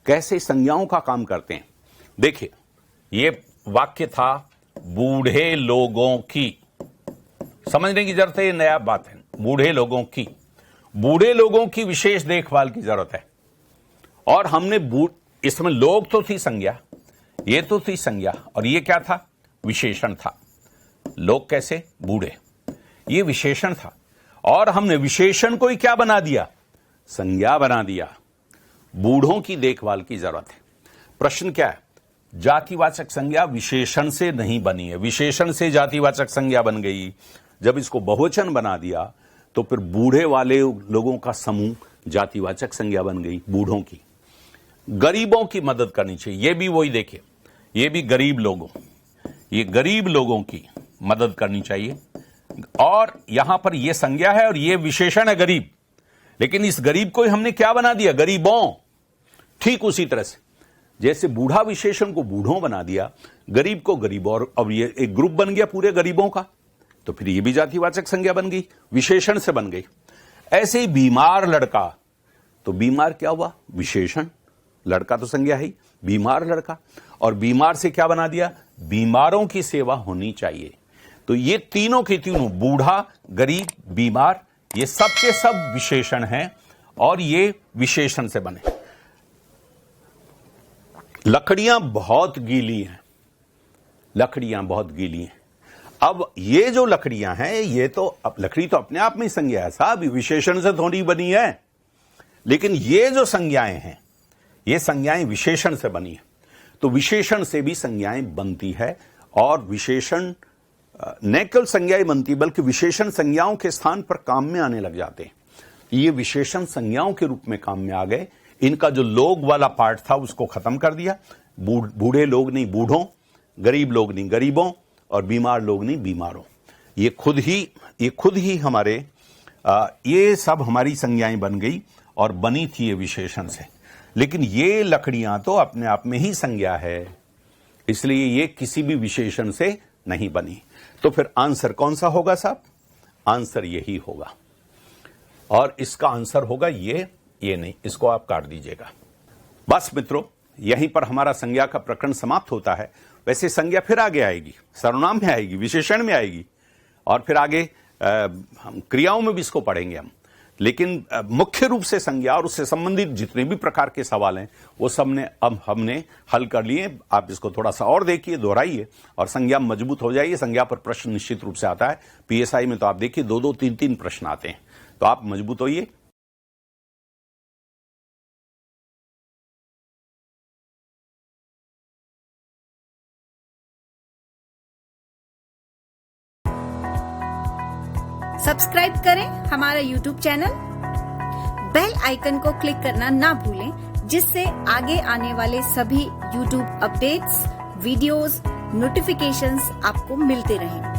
[SPEAKER 2] कैसे संज्ञाओं का काम करते हैं? देखिए ये वाक्य था बूढ़े लोगों की। समझने की जरूरत है, ये नया बात है। बूढ़े लोगों की विशेष देखभाल की जरूरत है। और हमने इसमें लोग तो थी संज्ञा, ये तो थी संज्ञा, और ये क्या था? विशेषण था। लोग कैसे? बूढ़े, ये विशेषण था। और हमने विशेषण को ही क्या बना दिया? संज्ञा बना दिया। बूढ़ों की देखभाल की जरूरत है। प्रश्न क्या है? जातिवाचक संज्ञा विशेषण से नहीं बनी है, विशेषण से जातिवाचक संज्ञा बन गई। जब इसको बहुवचन बना दिया तो फिर बूढ़े वाले लोगों का समूह जातिवाचक संज्ञा बन गई, बूढ़ों की। गरीबों की मदद करनी चाहिए, ये भी वही। देखिए ये भी गरीब लोगों की मदद करनी चाहिए। और यहां पर यह संज्ञा है और यह विशेषण है गरीब, लेकिन इस गरीब को हमने क्या बना दिया? गरीबों। ठीक उसी तरह से जैसे बूढ़ा विशेषण को बूढ़ों बना दिया, गरीब को गरीबों, और अब ये एक ग्रुप बन गया पूरे गरीबों का, तो फिर ये भी जातिवाचक संज्ञा बन गई, विशेषण से बन गई। ऐसे ही बीमार लड़का, तो बीमार क्या हुआ? विशेषण। लड़का तो संज्ञा है, बीमार लड़का। और बीमार से क्या बना दिया? बीमारों की सेवा होनी चाहिए। तो ये तीनों के तीनों, बूढ़ा, गरीब, बीमार, ये सब के सब विशेषण हैं और ये विशेषण से बने। लकड़ियां बहुत गीली हैं। अब ये जो लकड़ियां हैं, ये तो अब लकड़ी तो अपने आप में ही संज्ञा है साहब, विशेषण से थोड़ी बनी है। लेकिन ये जो संज्ञाएं हैं, ये संज्ञाएं विशेषण से बनी है। तो विशेषण से भी संज्ञाएं बनती है, और विशेषण न केवल संज्ञाएं बनती बल्कि विशेषण संज्ञाओं के स्थान पर काम में आने लग जाते हैं। ये विशेषण संज्ञाओं के रूप में काम में आ गए। इनका जो लोग वाला पार्ट था उसको खत्म कर दिया। बूढ़े लोग नहीं बूढ़ों, गरीब लोग नहीं गरीबों, और बीमार लोग नहीं बीमारों। ये खुद ही हमारे ये सब हमारी संज्ञाएं बन गई और बनी थी ये विशेषण से। लेकिन ये लकड़ियां तो अपने आप में ही संज्ञा है। इसलिए ये किसी भी विशेषण से नहीं बनी। तो फिर आंसर कौन सा होगा साहब? आंसर यही होगा, और इसका आंसर होगा ये नहीं, इसको आप काट दीजिएगा। बस मित्रों, यहीं पर हमारा संज्ञा का प्रकरण समाप्त होता है। वैसे संज्ञा फिर आगे आएगी, सर्वनाम में आएगी, विशेषण में आएगी, और फिर आगे हम क्रियाओं में भी इसको पढ़ेंगे हम। लेकिन मुख्य रूप से संज्ञा और उससे संबंधित जितने भी प्रकार के सवाल हैं वो सब अब हमने हल कर लिए। आप इसको थोड़ा सा और देखिए, दोहराइए, और संज्ञा मजबूत हो जाइए। संज्ञा पर प्रश्न निश्चित रूप से आता है। पीएसआई में तो आप देखिए 2-2, 3-3 प्रश्न आते हैं, तो आप मजबूत होइए।
[SPEAKER 1] सब्सक्राइब करें हमारा YouTube चैनल, बेल आइकन को क्लिक करना ना भूलें, जिससे आगे आने वाले सभी YouTube अपडेट्स, वीडियोस, नोटिफिकेशंस आपको मिलते रहें।